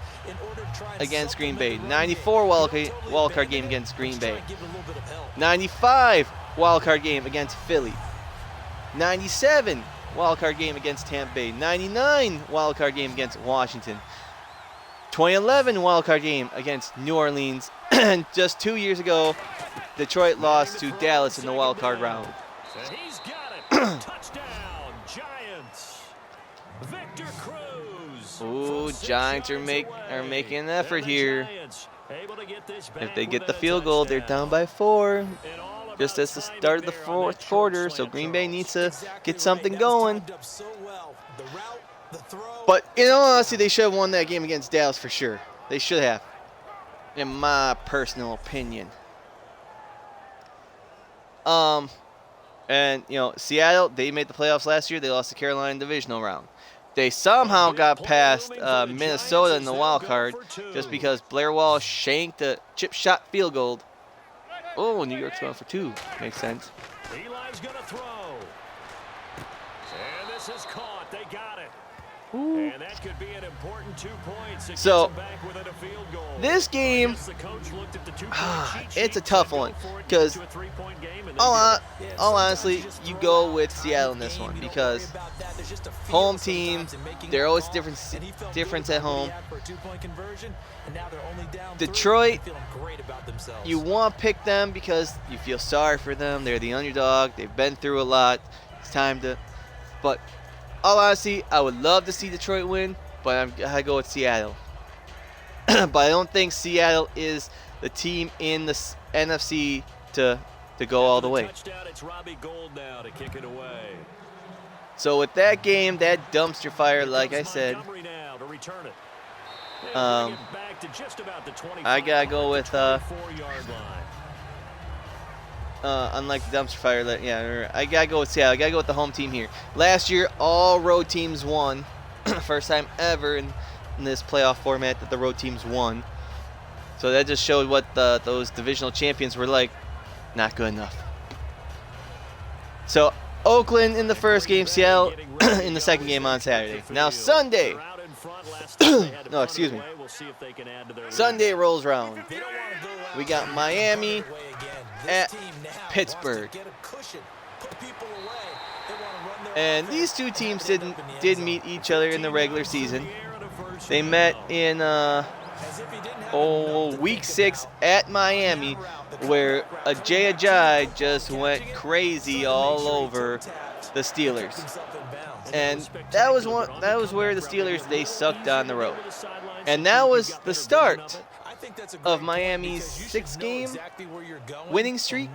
S1: against Green Bay. 94 wild card game against Green Bay. 95 wild card game against Philly. 97 wild card game against Tampa Bay. 99 wild card game against Washington. 2011 wildcard game against New Orleans. And just 2 years ago, Detroit lost to Dallas in the wildcard round.
S3: And he's got it. Touchdown, Giants. Victor Cruz.
S1: Ooh, Giants are making an effort here. If they get the field goal, they're down by 4. Just as the start of the fourth quarter, so Green Bay needs to get something going. But in all honesty, they should have won that game against Dallas for sure. They should have, in my personal opinion. And you know, Seattle, they made the playoffs last year. They lost the Carolina divisional round. They somehow got past Minnesota in the wild card just because Blair Wall shanked a chip shot field goal. Oh, New York's going for 2. Makes sense.
S3: Eli's going to throw. And this is caught. They got it.
S1: Ooh.
S3: And that could be an important 2 points.
S1: So,
S3: back within a field goal.
S1: This game, it's a tough one because, all honestly, you go with Seattle in this one because home team, they're always different at home. Detroit, you want to pick them because you feel sorry for them. They're the underdog. They've been through a lot. It's time to, but all honesty, I would love to see Detroit win, but I go with Seattle. But I don't think Seattle is the team in the NFC to go all the way. So with that game, that dumpster fire, like I said, I gotta go with unlike the dumpster fire, I gotta go with Seattle. I gotta go with the home team here. Last year, all road teams won. First time ever in this playoff format that the road teams won. So that just showed what those divisional champions were like. Not good enough. So Oakland in the first game, Seattle in the second game on Saturday. Now Sunday. No, excuse me. Sunday rolls around. We got Miami at Pittsburgh. And these two teams did meet each other in the regular season. They met in week 6 at Miami, where Ajayi just went crazy all over the Steelers. And that was where the Steelers, they sucked on the road. And that was the start of Miami's 6-game winning streak.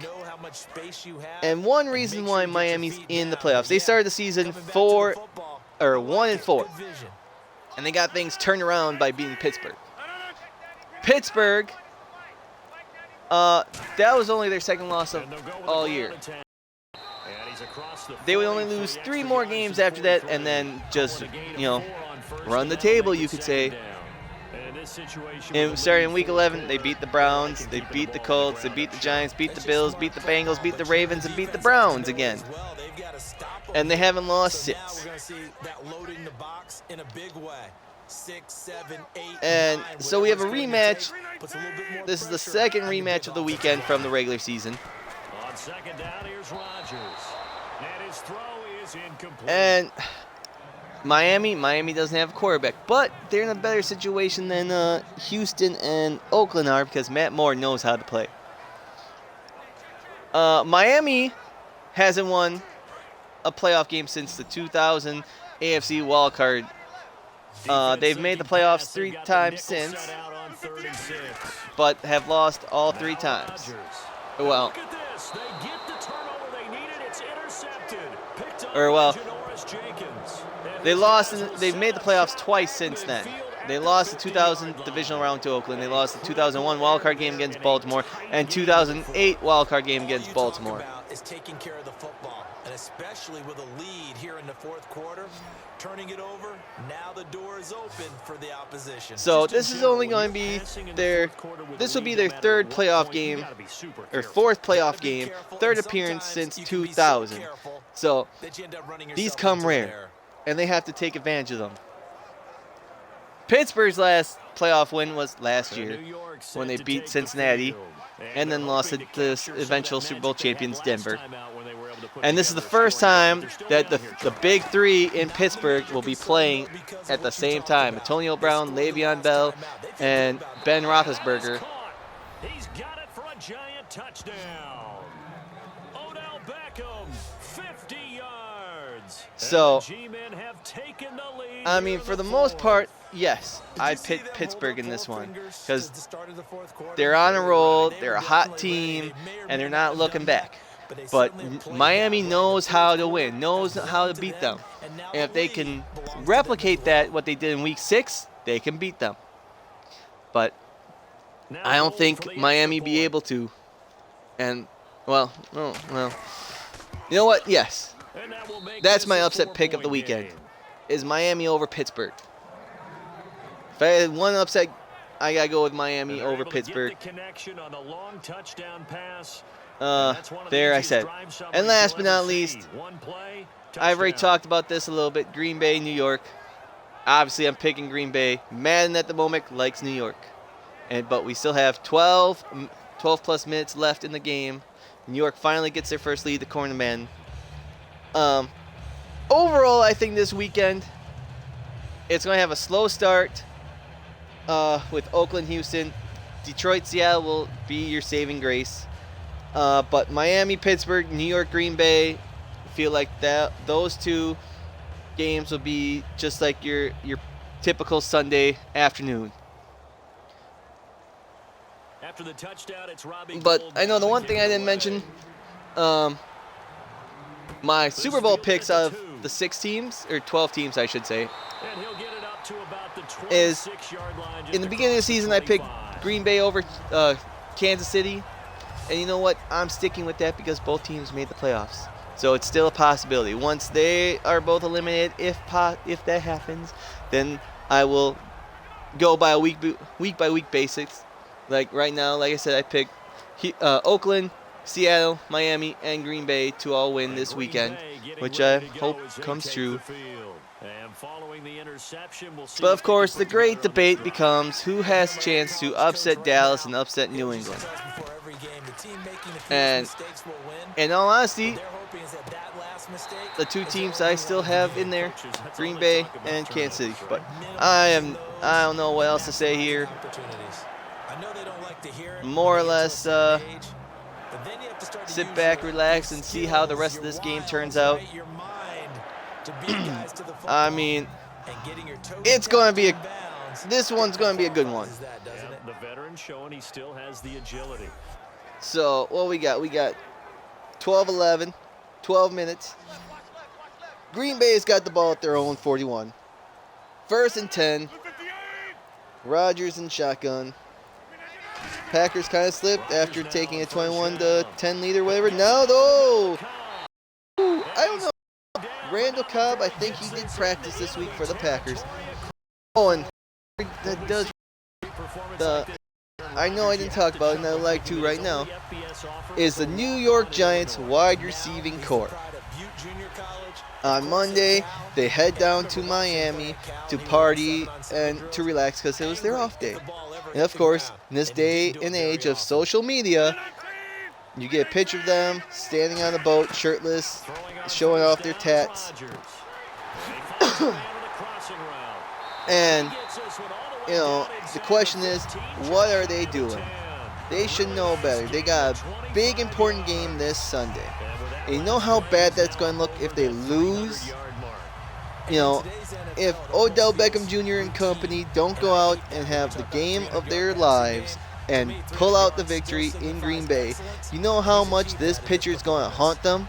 S1: And one reason why Miami's in the playoffs. They started the season 1-4. And they got things turned around by beating Pittsburgh. Pittsburgh, that was only their second loss of all year. They would only lose 3 more games after that and then just, run the table, you could say. And starting in week 11, they beat the Browns, they beat the Colts, they beat the Giants, beat the Bills, beat the Bengals, beat the Ravens, and beat the Browns again. And they haven't lost since. And so we have a rematch. This is the second rematch of the weekend from the regular season.
S3: On second down, here's Rodgers. And his throw is incomplete.
S1: And Miami doesn't have a quarterback, but they're in a better situation than Houston and Oakland are because Matt Moore knows how to play. Miami hasn't won a playoff game since the 2000 AFC wildcard. They've made the playoffs 3 times since, but have lost all 3 times. Well, they've made the playoffs twice since then. They lost the 2000 divisional round to Oakland. They lost the 2001 wildcard game against Baltimore and 2008 wildcard game against Baltimore.
S2: Is taking care of the football, and especially with a lead here in the fourth quarter, turning it over. Now the door is open for the opposition.
S1: So this is only going to be this will be their 3rd playoff game, or 4th playoff game, 3rd appearance since 2000. So these come rare, and they have to take advantage of them. Pittsburgh's last playoff win was last year when they beat Cincinnati and then lost to the eventual Super Bowl champions Denver. And this is the first time that the big three in Pittsburgh will be playing at the same time. Antonio Brown, Le'Veon Bell, and Ben Roethlisberger.
S3: He's got it for a giant touchdown. Odell Beckham, 50 yards.
S1: So,
S3: G-men have taken the lead.
S1: I mean, for the most part, yes, I'd pick Pittsburgh in this one because they're on a roll, they're a hot team, and they're not looking back. But Miami knows how to win, knows how to beat them. And if they can replicate that, what they did in Week 6, they can beat them. But I don't think Miami be able to. And, well. You know what? Yes. That's my upset pick of the weekend, is Miami over Pittsburgh. If I had one upset, I got to go with Miami over Pittsburgh. There I said. And last but not least, I've already talked about this a little bit. Green Bay, New York. Obviously, I'm picking Green Bay. Madden at the moment likes New York. But we still have 12 plus minutes left in the game. New York finally gets their first lead, the cornerman. Overall, I think this weekend, it's going to have a slow start with Oakland, Houston. Detroit, Seattle will be your saving grace. But Miami, Pittsburgh, New York, Green Bay, feel like those two games will be just like your typical Sunday afternoon.
S3: After the touchdown, it's Robbie
S1: But
S3: Gould
S1: I know the one thing I didn't mention, my Super Bowl picks out of the 6 teams, or 12 teams I should say,
S3: And he'll get it up to about the
S1: is
S3: 26-yard line, just
S1: in the beginning of the season I picked
S3: 25.
S1: Green Bay over Kansas City. And you know what? I'm sticking with that because both teams made the playoffs. So it's still a possibility. Once they are both eliminated, if that happens, then I will go by a week by week basis. Like right now, like I said, I picked Oakland, Seattle, Miami, and Green Bay to all win this weekend, which I hope comes true. But of course, the great debate becomes who has a chance to upset Dallas and upset New England. And in all honesty, the two teams I still have in there, Green Bay and Kansas City. But I don't know what else to say here. More or less, sit back, relax, and see how the rest of this game turns out. I mean, this one's going to be a good one.
S3: The veteran showing he still has the agility.
S1: So, what we got? We got 12-11, 12 minutes. Green Bay's got the ball at their own 41. 1st and 10. Rodgers in shotgun. Packers kind of slipped after taking a 21-10 lead or whatever. Now, though, I don't know. Randall Cobb, I think he did practice this week for the Packers. Oh, and that does I know I didn't talk about it, and I'd like to right now, is the New York Giants wide receiving core. On Monday, they head down to Miami to party and to relax because it was their off day. And of course, in this day and age of social media, you get a picture of them standing on a boat, shirtless, showing off their tats. And, you know, the question is, what are they doing? They should know better. They got a big, important game this Sunday. And you know how bad that's going to look if they lose? You know, if Odell Beckham Jr. and company don't go out and have the game of their lives and pull out the victory in Green Bay, you know how much this pitcher is going to haunt them?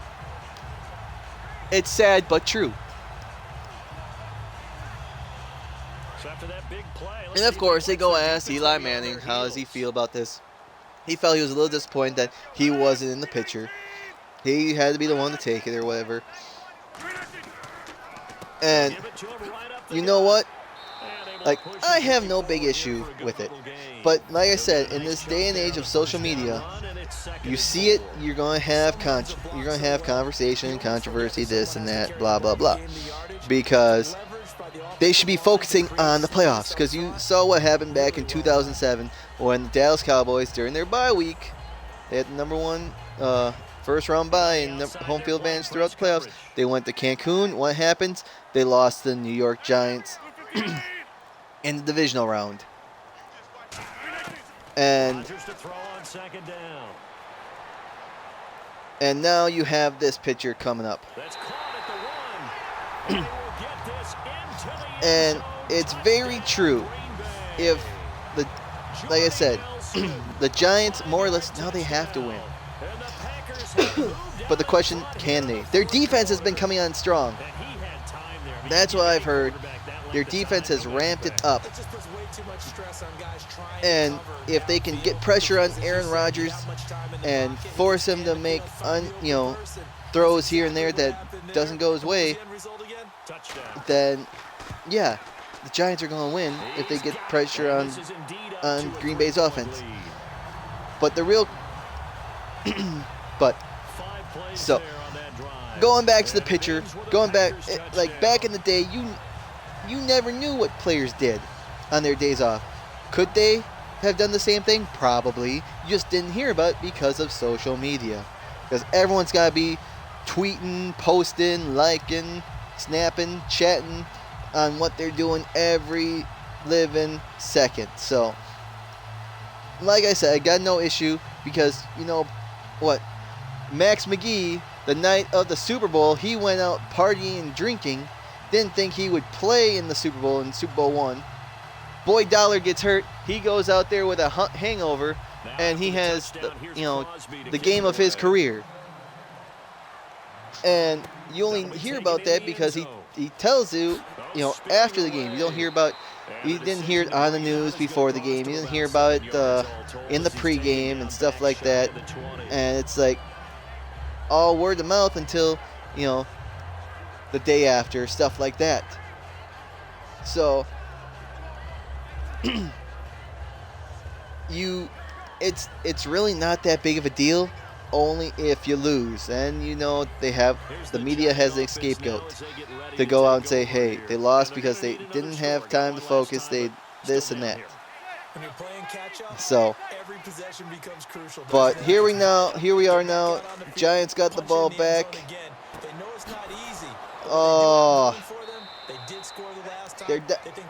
S1: It's sad but true. And of course, they go ask Eli Manning, how does he feel about this? He felt he was a little disappointed that he wasn't in the picture. He had to be the one to take it or whatever. And you know what? Like, I have no big issue with it. But like I said, in this day and age of social media, you see it, you're going to have conversation, controversy, this and that, blah, blah, blah. Because they should be focusing on the playoffs. Because you saw what happened back in 2007 when the Dallas Cowboys, during their bye week, they had the number one first round bye and home field advantage throughout the playoffs. They went to Cancun. What happens? They lost the New York Giants in the divisional round. And now you have this pitcher coming up. And it's very true. If like I said, the Giants more or less now they have to win. But the question, can they? Their defense has been coming on strong. That's what I've heard. Their defense has ramped it up. And if they can get pressure on Aaron Rodgers and force him to make throws here and there that doesn't go his way, then yeah, the Giants are going to win if they get pressure on Green Bay's offense. But the real so going back to the pitcher, back in the day, you never knew what players did on their days off. Could they have done the same thing? Probably. You just didn't hear about it because of social media. Because everyone's got to be tweeting, posting, liking, snapping, chatting on what they're doing every living second. So, like I said, I got no issue because, you know what? Max McGee, the night of the Super Bowl, he went out partying and drinking. Didn't think he would play in the Super Bowl in Super Bowl I. Boy Dollar gets hurt. He goes out there with a hangover, and he has the game of his career. And you only hear about that because he tells you, after the game. You don't hear about. You didn't hear it on the news before the game. You didn't hear about it in the pregame and stuff like that. And it's like all word of mouth until the day after, stuff like that. So it's really not that big of a deal, only if you lose. And the media has a scapegoat to go out and say, hey, they lost because they didn't have time to focus, they this and that. So, but here we are now. Giants got the ball back. Oh,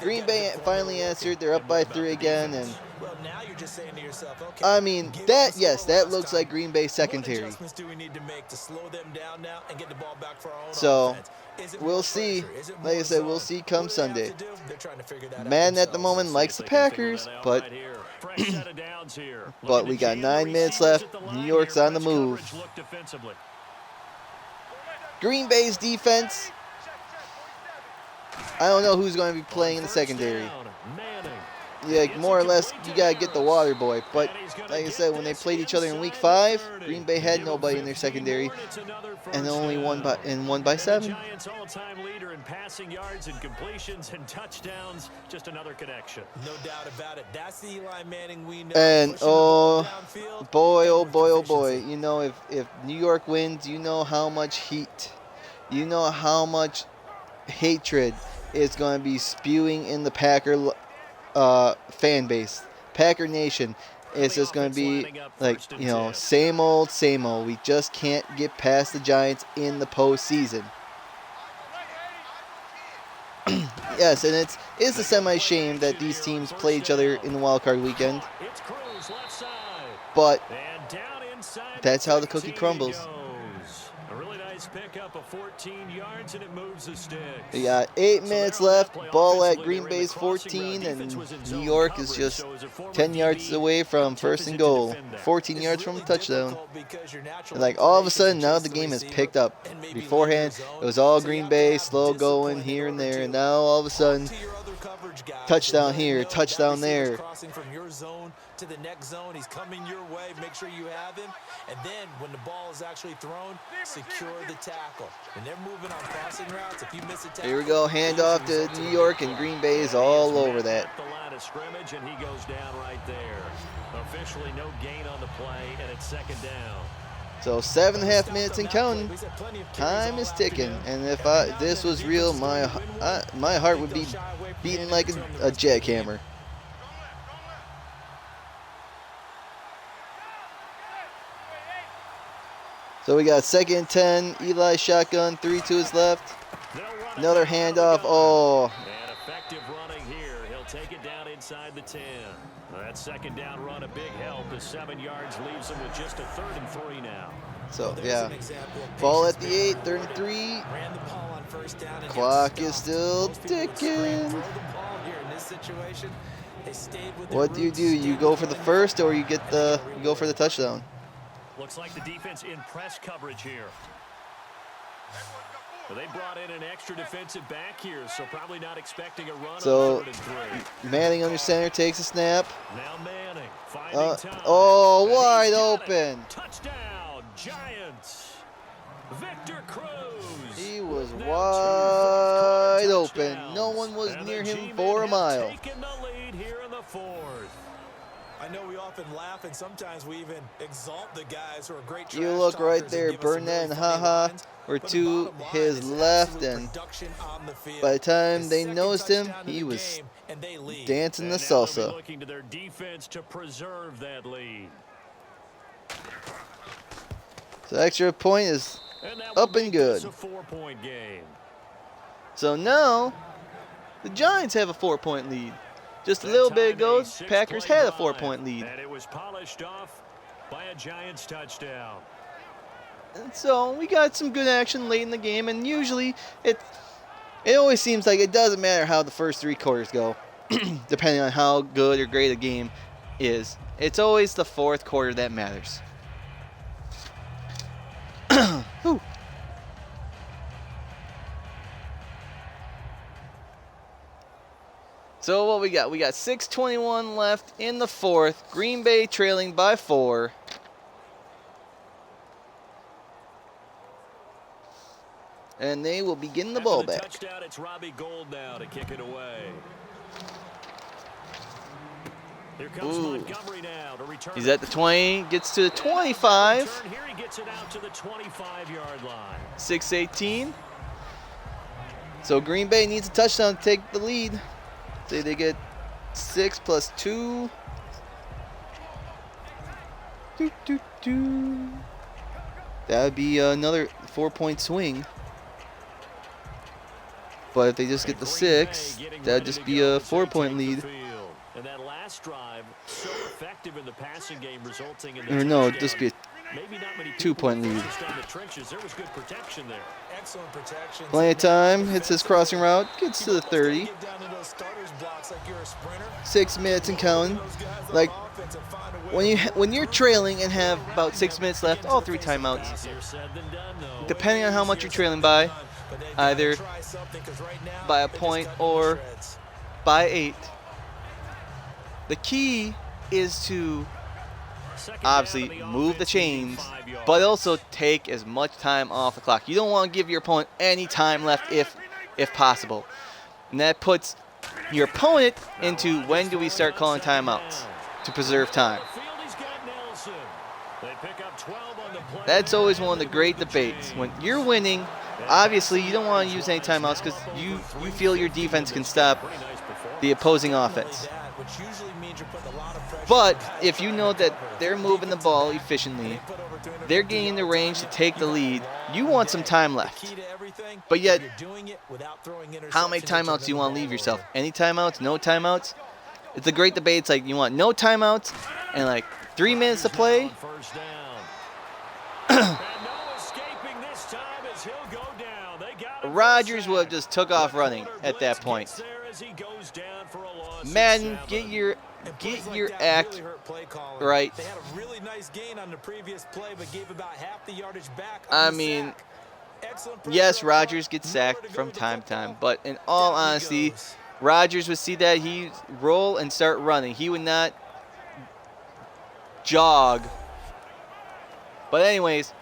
S1: Green Bay finally answered. They're up by 3 again, and I mean that looks like Green Bay secondary. So we'll see. Like I said, we'll see come Sunday. Man at the moment likes the Packers, but we got 9 minutes left. New York's on the move. Green Bay's defense, I don't know who's going to be playing in the secondary. Yeah, more or less, you got to get the water boy. But like I said, when they played each other in Week 5, Green Bay had nobody in their secondary, and only won by 7.
S3: Giants all-time leader in passing yards and completions and touchdowns. Just another connection. No doubt about it. That's the Eli Manning we know.
S1: And oh boy. If New York wins, you know how much heat, you know how much hatred is going to be spewing in the Packer fan base. Packer Nation is just going to be like, same old. We just can't get past the Giants in the postseason. Yes, and it's a semi-shame that these teams play each other in the wild card weekend. But that's how the cookie crumbles.
S3: Pick up a 14 yards and it moves the sticks.
S1: We got 8 minutes left. Ball at Green Bay's 14, and New York is just 10 yards away from first and goal. 14 yards from a touchdown. And like all of a sudden, now the game has picked up. Beforehand, it was all Green Bay, slow going here and there, and now all of a sudden, touchdown here, touchdown there.
S2: Crossing from your zone to the next zone, he's coming your way. Make sure you have him, and then when the ball is actually thrown, secure the tackle. And they're moving on crossing routes. If you miss a tackle,
S1: here we go, handoff to New York, and Green Bay is all over that.
S3: The line of scrimmage, and he goes down right there. Officially no gain on the play, and it's second down.
S1: So 7.5 minutes and counting. Time is ticking, and if this was real, my heart would be beating like a jackhammer. So we got 2nd and 10. Eli shotgun, 3 to his left. Another handoff. Oh,
S3: And effective running here. He'll take it down inside the 10. That 2nd down run, a big help. The 7 yards leaves him with just a 3rd and 3 now.
S1: so yeah. Ball at the 8, 3rd and 3.
S2: Ran the ball on 1st down and
S1: Clock
S2: got
S1: is
S2: stopped.
S1: still
S2: Most people would scream,
S1: ticking.
S2: throw the ball here in this situation. They stayed with their
S1: What do?
S2: roots,
S1: You
S2: stayed
S1: go
S2: with
S1: for the
S2: one
S1: first, or you
S2: another,
S1: get
S2: and they
S1: you go for the touchdown?
S3: Looks like the defense in press coverage here. Well, they brought in an extra defensive back here, so probably not expecting a run
S1: So,
S3: on 3rd and 3.
S1: Manning under center takes a snap.
S3: Now Manning finding time.
S1: Oh,
S3: And he's
S1: wide
S3: got it.
S1: open.
S3: Touchdown, Giants. Victor Cruz.
S1: He was
S3: Now
S1: wide
S3: 2
S1: open.
S3: touchdowns.
S1: No one was
S3: And
S1: near
S3: the
S1: him
S3: G-men
S1: for a
S3: have
S1: mile.
S3: taken the lead here in the 4th.
S2: I know we often laugh, and sometimes we even exalt the guys who are great.
S1: You
S2: trash
S1: look right
S2: talkers and
S1: there,
S2: give us some
S1: Burnett
S2: really
S1: and
S2: funny
S1: Haha
S2: lines,
S1: were
S2: but the
S1: to
S2: bottom line
S1: his
S2: is
S1: left,
S2: absolute
S1: and
S2: production on the field.
S1: by the time
S2: The
S1: they
S2: second
S1: noticed him,
S2: touchdown of
S1: he
S2: the
S1: was
S2: game, and they lead.
S1: dancing the
S3: And now they'll be
S1: salsa.
S3: looking to their defense to preserve that lead.
S1: So extra point is
S3: And that will
S1: up and
S3: make this
S1: good.
S3: a 4-point game.
S1: So now the Giants have a 4-point lead. Just a
S3: That
S1: little
S3: time
S1: bit ago,
S3: a 6-play
S1: Packers had a
S3: drive,
S1: 4-point lead.
S3: And it was polished off by a Giants touchdown.
S1: And so we got some good action late in the game, and usually it always seems like it doesn't matter how the first 3 quarters go, depending on how good or great a game is. It's always the 4th quarter that matters. Whew. So what we got? We got 6:21 left in the 4th. Green Bay trailing by 4. And they will be getting the
S3: After
S1: ball
S3: the
S1: back.
S3: touchdown, it's Robbie Gould now to kick it away. Here comes
S1: Ooh.
S3: Montgomery now to return.
S1: He's at the 20, gets to the 25.
S3: Return here, he gets it out to the 25-yard line.
S1: 6:18. So Green Bay needs a touchdown to take the lead. Say they get 6 plus 2. That would be another 4-point swing. But if they just get the 6, that would just be a 4-point lead.
S3: And that last drive, so effective in the passing game, resulting in the
S1: Or no,
S3: touchdown.
S1: it'd just be a
S3: Maybe not many
S1: 2-point
S3: people
S1: lead.
S3: focused on the trenches. There was good protection there.
S2: Excellent protection.
S1: Plenty of time, hits his crossing route, gets to the 30.
S2: Get down to those starters blocks like you're a sprinter.
S1: 6 minutes and counting.
S2: Those guys on
S1: Like,
S2: offense and find a way
S1: when you're trailing and have about 6 minutes left, all 3 timeouts.
S3: Easier said than done, though.
S1: Depending on how much you're trailing by,
S2: But they've gotta
S1: either
S2: try something, 'cause right now,
S1: by a
S2: they're just
S1: point
S2: cutting to
S1: or
S2: shreds.
S1: by 8. The key is to
S3: Second down
S1: obviously
S3: to the
S1: move the
S3: offense, gain
S1: chains,
S3: 5 yards.
S1: but also take as much time off the clock. You don't want to give your opponent any time left if possible. And that puts your opponent into when do we start calling timeouts to preserve time.
S3: Field, he's got Nelson. They pick up 12 on the play.
S1: That's always one of the great debates. When you're winning, obviously you don't want to use any timeouts because you feel your defense can stop
S3: Pretty nice performance.
S1: the opposing
S2: Not only
S1: offense.
S2: that, which usually means you're putting a lot of pressure
S1: But
S2: on guys
S1: if you
S2: trying
S1: know
S2: to
S1: that
S2: cover.
S1: they're moving the ball efficiently,
S2: They put over 250
S1: they're getting the
S2: yards
S1: range
S2: on
S1: to
S2: you,
S1: take the
S2: you got a
S1: lead,
S2: long
S1: you want some
S2: day.
S1: time
S2: The
S1: left.
S2: key to everything,
S1: But yet,
S2: you're doing it without throwing
S1: how many
S2: interceptions and
S1: timeouts do you
S2: turning
S1: want to
S2: the
S1: leave
S2: ball
S1: yourself?
S2: over.
S1: Any timeouts? No timeouts? It's a great debate. It's like you want no timeouts and like 3 minutes to play.
S3: On first down. And no escaping this time as he'll go down. They got him for a
S1: Rodgers
S3: sack.
S1: would have just took off
S3: The
S1: running
S3: corner
S1: at that
S3: blitz
S1: point.
S3: gets there as he goes down for a loss of
S1: Madden,
S3: 7.
S1: get your
S2: And plays like that
S1: act
S2: really hurt play calling.
S1: right.
S2: They had a really nice gain on the previous play, but gave about half the yardage back
S1: I
S2: on the
S1: mean,
S2: sack. Excellent pressure
S1: yes,
S2: up
S1: Rodgers
S2: front.
S1: gets
S2: Nowhere
S1: sacked
S2: to go
S1: from
S2: with the
S1: time to
S2: football.
S1: time, but in all
S2: Down he
S1: honesty,
S2: goes.
S1: Rodgers would see that he roll and start running. He would not jog. But anyways,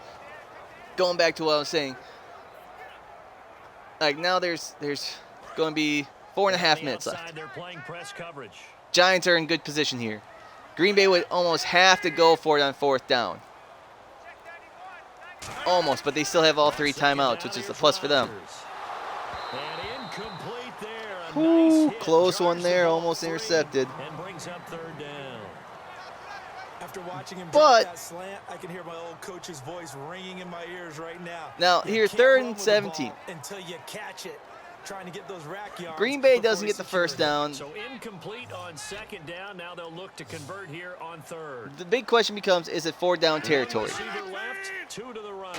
S1: going back to what I was saying. Like now there's going to be 4.5
S3: On the
S1: minutes
S3: outside,
S1: left.
S3: They're playing press coverage.
S1: Giants are in good position here. Green Bay would almost have to go for it on 4th down. Almost, but they still have all 3 timeouts, which is a plus for them.
S3: And incomplete there. A
S1: Ooh,
S3: nice hit.
S1: close one
S3: Drives
S1: there,
S3: the ball
S1: almost
S3: free
S1: intercepted.
S3: And brings up 3rd down.
S2: After watching him
S1: But-
S2: drop that slant, I can hear my old coach's voice ringing in my ears right now.
S1: Now,
S2: You
S1: here's
S2: can't
S1: 3rd
S2: run
S1: and
S2: with the
S1: 17.
S2: ball until you catch it. Trying to get those rack yards
S1: Green Bay
S2: before
S1: doesn't
S2: he
S1: get the
S2: secures
S1: first
S2: it.
S1: down.
S3: So incomplete on 2nd down. Now they'll look to convert here on 3rd.
S1: The big question becomes, is it 4th down territory?
S3: One receiver left, 2 to the right.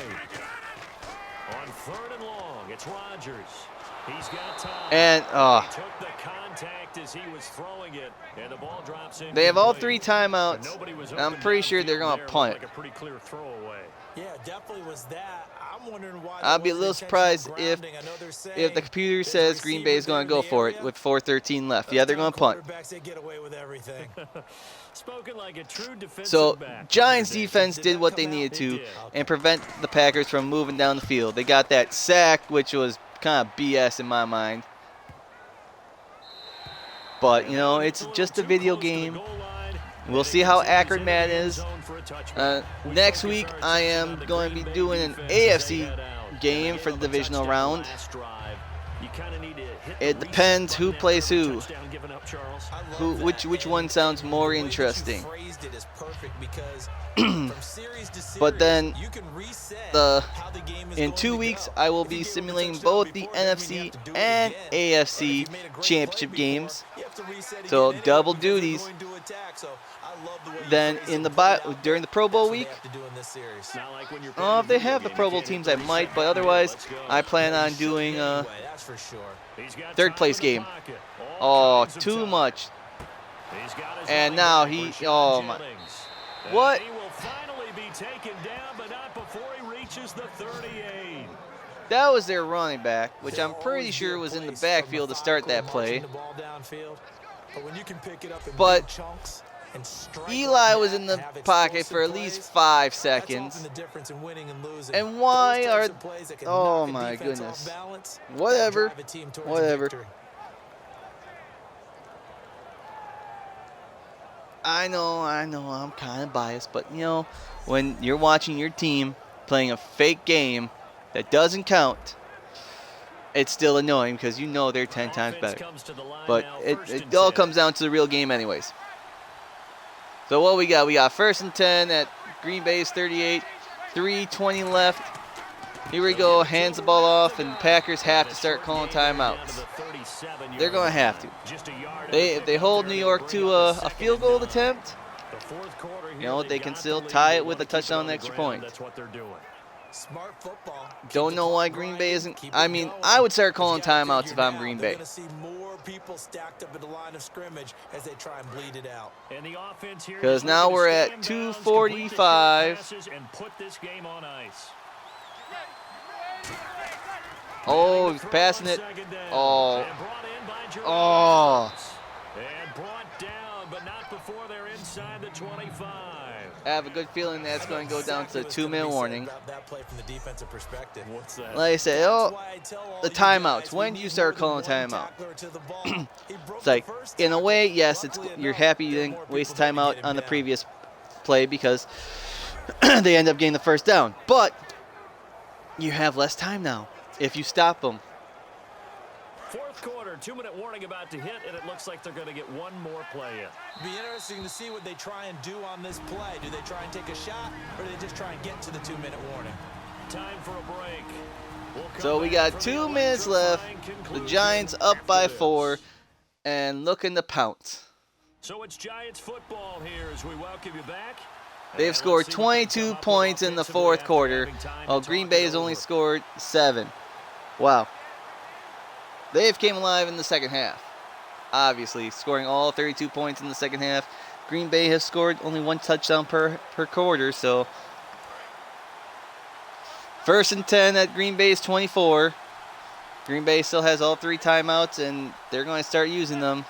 S3: On 3rd and long, it's Rodgers. He's got time.
S1: And
S3: He took the contact as he was throwing it, and the ball drops in.
S1: they have all
S3: complete.
S1: 3 timeouts.
S3: Nobody was
S1: And I'm
S3: open
S1: pretty sure they're
S3: downfield
S1: going
S3: there.
S1: to punt
S3: Like
S1: it.
S3: a pretty clear throwaway.
S2: Yeah, definitely was that. I'm wondering why.
S1: I'd be a little surprised if the computer says Green Bay is going to go for it with 4:13 left. Yeah, they're going to punt.
S2: They get away with everything.
S3: Spoken like a true defensive
S1: So
S3: back.
S1: Giants defense did what they needed to and prevent the Packers from moving down the field. They got that sack, which was kind of BS in my mind. But, you know, it's just a video game. We'll see how accurate Matt is. Next week, I am going to be doing an AFC game for the divisional round. It depends who plays who. Which one sounds more interesting? But then, in 2 weeks, I will be simulating both the NFC and AFC championship games. So double duties. Then in the during the Pro Bowl week, if they have the Pro Bowl teams, I might. But otherwise, I plan on doing a 3rd place game. Oh, too much. And now he, oh my. What?
S3: He will finally be taken down, but not before he reaches the 38.
S1: That was their running back, which I'm pretty sure was in the backfield to start that play. But Eli was in the pocket for at least 5 seconds. And why are... Oh my goodness. Whatever. Whatever. I know, I'm kind of biased, but you know, when you're watching your team playing a fake game that doesn't count, it's still annoying because you know they're 10 times better. But it all comes down to the real game anyways. So what we got? We got 1st and 10 at Green Bay's 38, 3:20 left. Here we go, hands the ball off, and Packers have to start calling timeouts. They're going to have to. If they hold New York to a field goal attempt, you know, they can still tie it with a touchdown and extra point.
S2: Smart football.
S1: Don't know why Green Bay isn't. I mean, I would start calling timeouts if I'm Green Bay. Because now we're at 2:45. Oh, he's passing it. Oh. Oh.
S3: And brought down, but not before they're inside the 25.
S1: I have a good feeling that's going to go down to a 2-minute warning.
S3: What's that?
S1: Like I said, the timeouts. When do you start calling timeout? It's like, in a way, yes, you're happy you didn't waste timeout on the previous play because they end up getting the first down. But you have less time now if you stop them.
S3: 4th quarter, 2-minute warning about to hit, and it looks like they're going to get one more play in.
S2: Be interesting to see what they try and do on this play. Do they try and take a shot, or do they just try and get to the 2-minute warning?
S3: Time for a break.
S1: So we got 2 minutes left. The Giants up by 4 and looking to pounce.
S3: So it's Giants football here as we welcome you back.
S1: They've scored 22 points in the 4th quarter, while Green Bay has only scored 7. Wow. They've came alive in the second half. Obviously, scoring all 32 points in the second half. Green Bay has scored only 1 touchdown per quarter, so 1st and 10 at Green Bay's 24. Green Bay still has all 3 timeouts, and they're going to start using them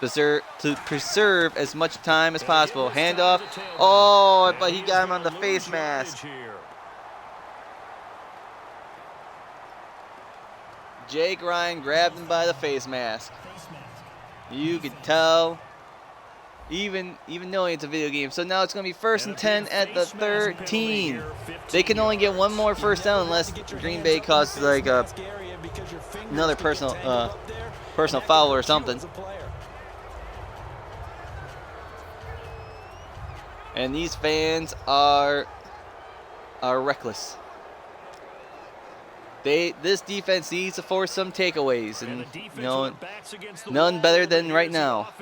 S1: to preserve as much time as possible. Handoff. Oh, but he got him on the face mask. Jake Ryan grabbed him by the face mask. You could tell, even knowing it's a video game. So now it's going to be 1st and 10 at the 13. They can only get 1 more first down unless Green Bay causes like another personal foul or something. And these fans are reckless. This defense needs to force some takeaways, and you know, none better than right now.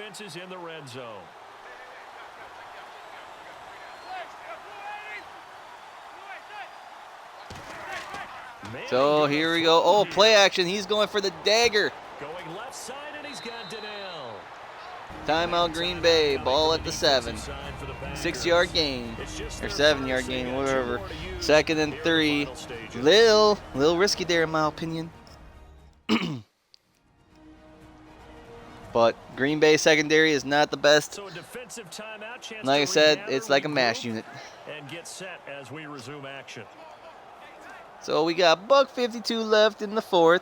S1: So here we go. Oh, play action. He's going for the dagger.
S3: Going left side, and he's got Donnell.
S1: Timeout Green Bay. Ball at the 7. 6-yard gain. Or 7-yard gain, whatever. 2nd and 3. Little risky there in my opinion. But Green Bay secondary is not the best. Like I said, it's like a mash unit.
S3: And get set as we resume action.
S1: So we got $1:52 left in the 4th.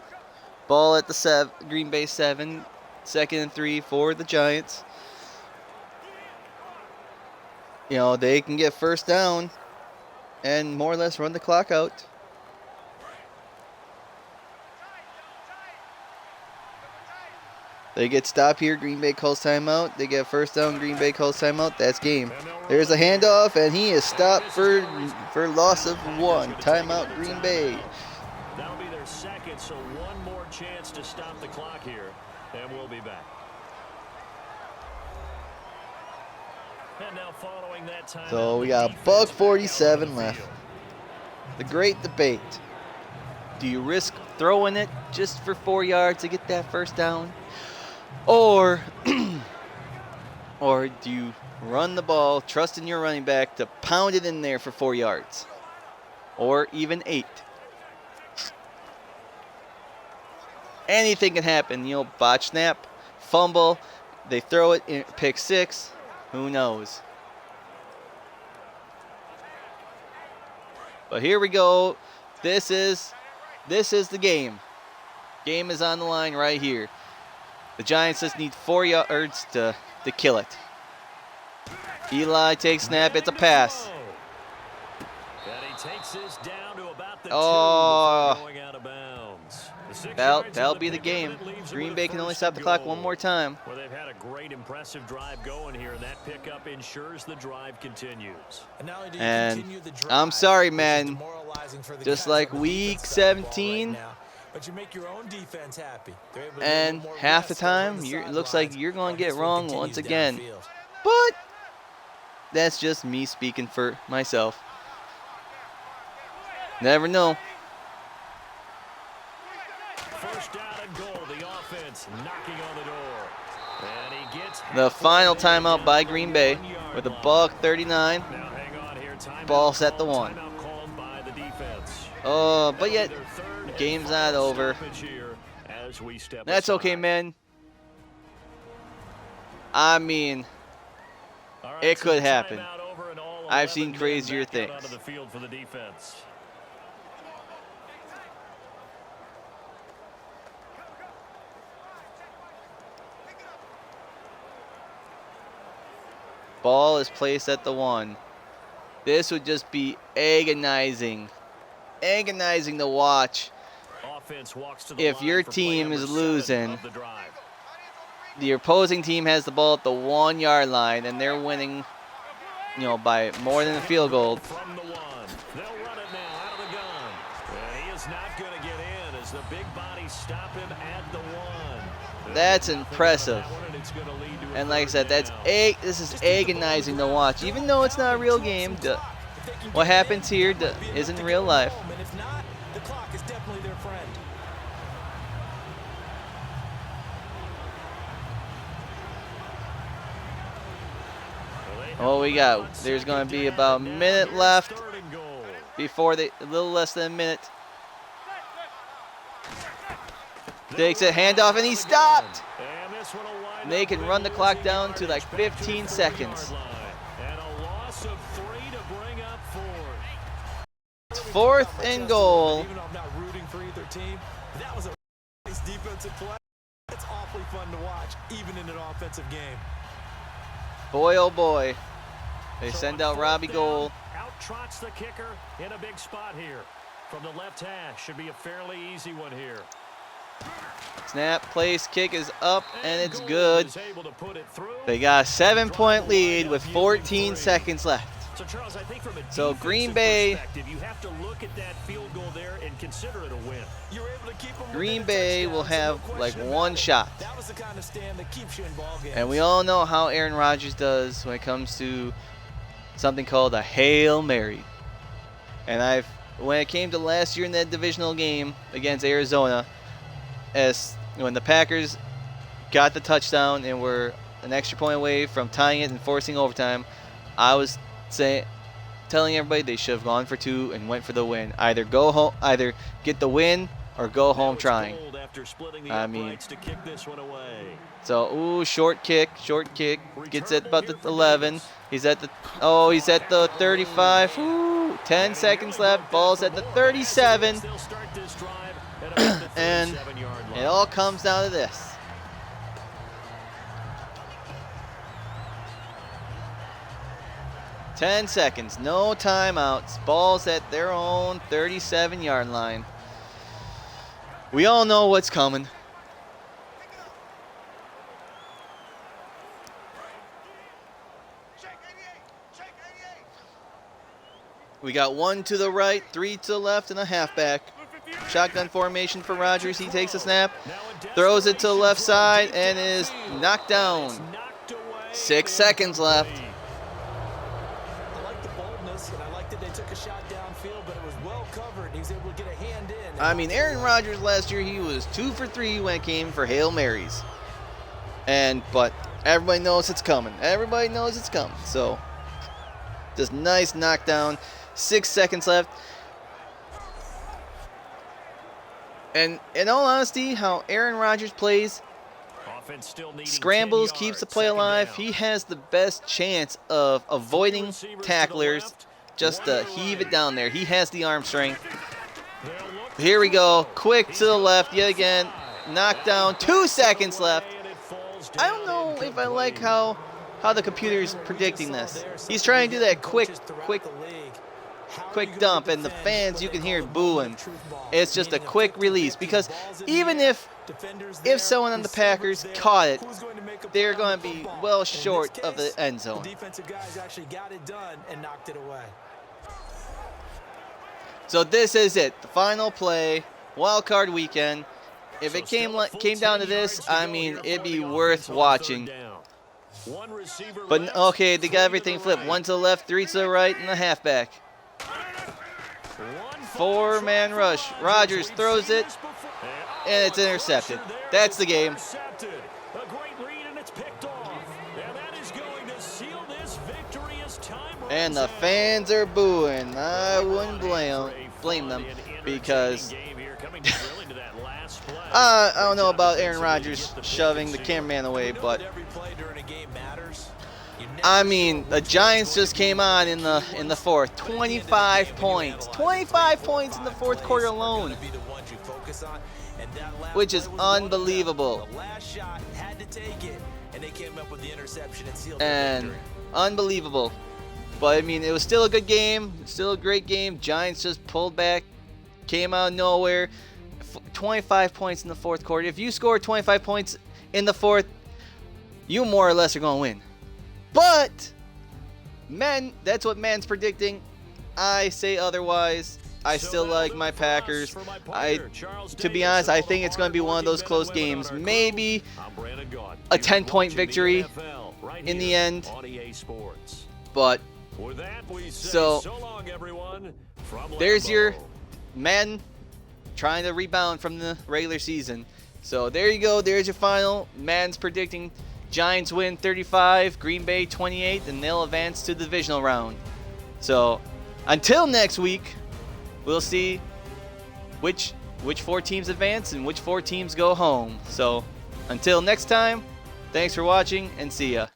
S1: Ball at the Green Bay 7. 2nd and 3 for the Giants. You know, they can get first down and more or less run the clock out. They get stopped here. Green Bay calls timeout. They get first down. Green Bay calls timeout. That's game. There's a handoff, and he is stopped for loss of 1. Timeout Green Bay.
S3: That'll be their second, so one more chance to stop the clock here, and we'll be back. And now following that time,
S1: so we got $1:47 left. The great debate. Do you risk throwing it just for 4 yards to get that first down? Or do you run the ball, trust in your running back to pound it in there for 4 yards? Or even 8? Anything can happen. You know, botch snap, fumble, they throw it, in pick 6. Who knows? But here we go. This is the game. Game is on the line right here. The Giants just need 4 yards to kill it. Eli takes snap. It's a pass.
S3: And he takes this down to about the 2
S1: Oh,
S3: going out of bounds.
S1: that'll be the game. Green Bay can only stop the clock one more time.
S3: Well, they've had a great, impressive drive going here, and that pickup ensures the drive continues.
S1: And I'm sorry, man. Just like week 17.
S2: But you make your own defense happy.
S1: And half the time, it looks like you're going to get wrong once again. But that's just me speaking for myself. Never know.
S3: First down and goal, the offense knocking on the door. And he gets
S1: the final timeout by Green Bay with a $1:39.
S3: Now hang on here.
S1: Ball set the 1.
S3: Timeout called by the defense.
S1: Oh, but yet game's not over. That's okay, man. I mean, it could happen. I've seen crazier things. Ball is placed at the 1. This would just be agonizing. Agonizing to watch. If your team is losing, the opposing team has the ball at the 1 yard line and they're winning, you know, by more than a field goal.
S3: From the 1. They'll run it now out of the gun. And he is not going to get in as the big bodies stop him at the 1.
S1: That's impressive. And like I said, this is agonizing to watch. Even though it's not a real game, what happens here isn't real life.
S2: And if not, the clock is definitely their friend.
S1: Oh, we got. There's going to be about a minute left before a little less than a minute. Takes a handoff and he stopped. And they can run the clock down to like 15 seconds. It's 4th and goal.
S2: Even though I'm not rooting for either team, that was a nice defensive play. It's awfully fun to watch, even in an offensive game.
S1: Boy, oh boy. They send out Robbie Gould.
S3: Out trots the kicker in a big spot here. From the left hash, should be a fairly easy one here.
S1: Snap, place, kick is up, and it's good. They got a 7-point lead with 14 seconds left.
S3: So Charles, I think from a
S1: So Green Bay,
S3: you have to look at that field goal there and consider it a win.
S2: You're able to keep them
S1: Green
S2: within a
S1: Bay
S2: touchdown,
S1: will
S2: so
S1: have
S2: no
S1: like
S2: question
S1: one
S2: about it.
S1: shot.
S2: That was the kind of stand that keeps you in ball games.
S1: And we all know how Aaron Rodgers does when it comes to something called a Hail Mary. And when it came to last year in that divisional game against Arizona, when the Packers got the touchdown and were an extra point away from tying it and forcing overtime, I was telling everybody they should have gone for 2 and went for the win. Either go home, either get the win or go home trying. I mean, so short kick, gets at about the 11. He's at the 35. Ooh, 10 seconds left. Ball's at the 37. And it all comes down to this. Ten seconds, no timeouts. Ball's at their own 37-yard line. We all know what's coming. We got 1 to the right, 3 to the left, and a halfback. Shotgun formation for Rodgers. He takes a snap, throws it to the left side, and is knocked down. 6 seconds left.
S2: I like the boldness, and I like that they took a shot downfield, but it was well covered. He was able to get a hand in.
S1: I mean, Aaron Rodgers last year, he was 2 for 3 when it came for Hail Marys. But everybody knows it's coming. Everybody knows it's coming. So, just nice knockdown. 6 seconds left. And in all honesty, how Aaron Rodgers plays, scrambles, keeps the play alive, he has the best chance of avoiding tacklers just to heave it down there. He has the arm strength. Here we go. Quick to the left yet again. Knockdown. 2 seconds left. I don't know if I like how the computer is predicting this. He's trying to do that quick dump, and the fans, you can hear booing. It's just a quick release, because even if someone on the Packers caught it, they're going to be well short of the end zone.
S2: Defensive guys actually got it done and knocked it away.
S1: So this is it, the final play, wild card weekend. If it came down to this, I mean, it'd be worth watching. But okay, they got everything flipped. 1 to the left, 3 to the right, and a halfback. 4-man rush. Rodgers throws it, and it's intercepted. That's the game. And the fans are booing. I wouldn't blame them, because I don't know about Aaron Rodgers shoving the cameraman away, but I mean, the Giants just came on in the fourth. 25 points. 25 points in the fourth quarter alone, which is unbelievable. And unbelievable. But I mean, it was still a good game. Still a great game. Giants just pulled back, came out of nowhere. 25 points in the fourth quarter. If you score 25 points in the fourth, you more or less are going to win. But, that's what man's predicting. I say otherwise. I still like my Packers. To be honest, I think it's going to be one of those close games. Maybe a 10-point victory in the end. But, so, there's your men trying to rebound from the regular season. So there you go. There's your final. Man's predicting Giants win 35, Green Bay 28, and they'll advance to the divisional round. So until next week, we'll see which 4 teams advance and which 4 teams go home. So until next time, thanks for watching and see ya.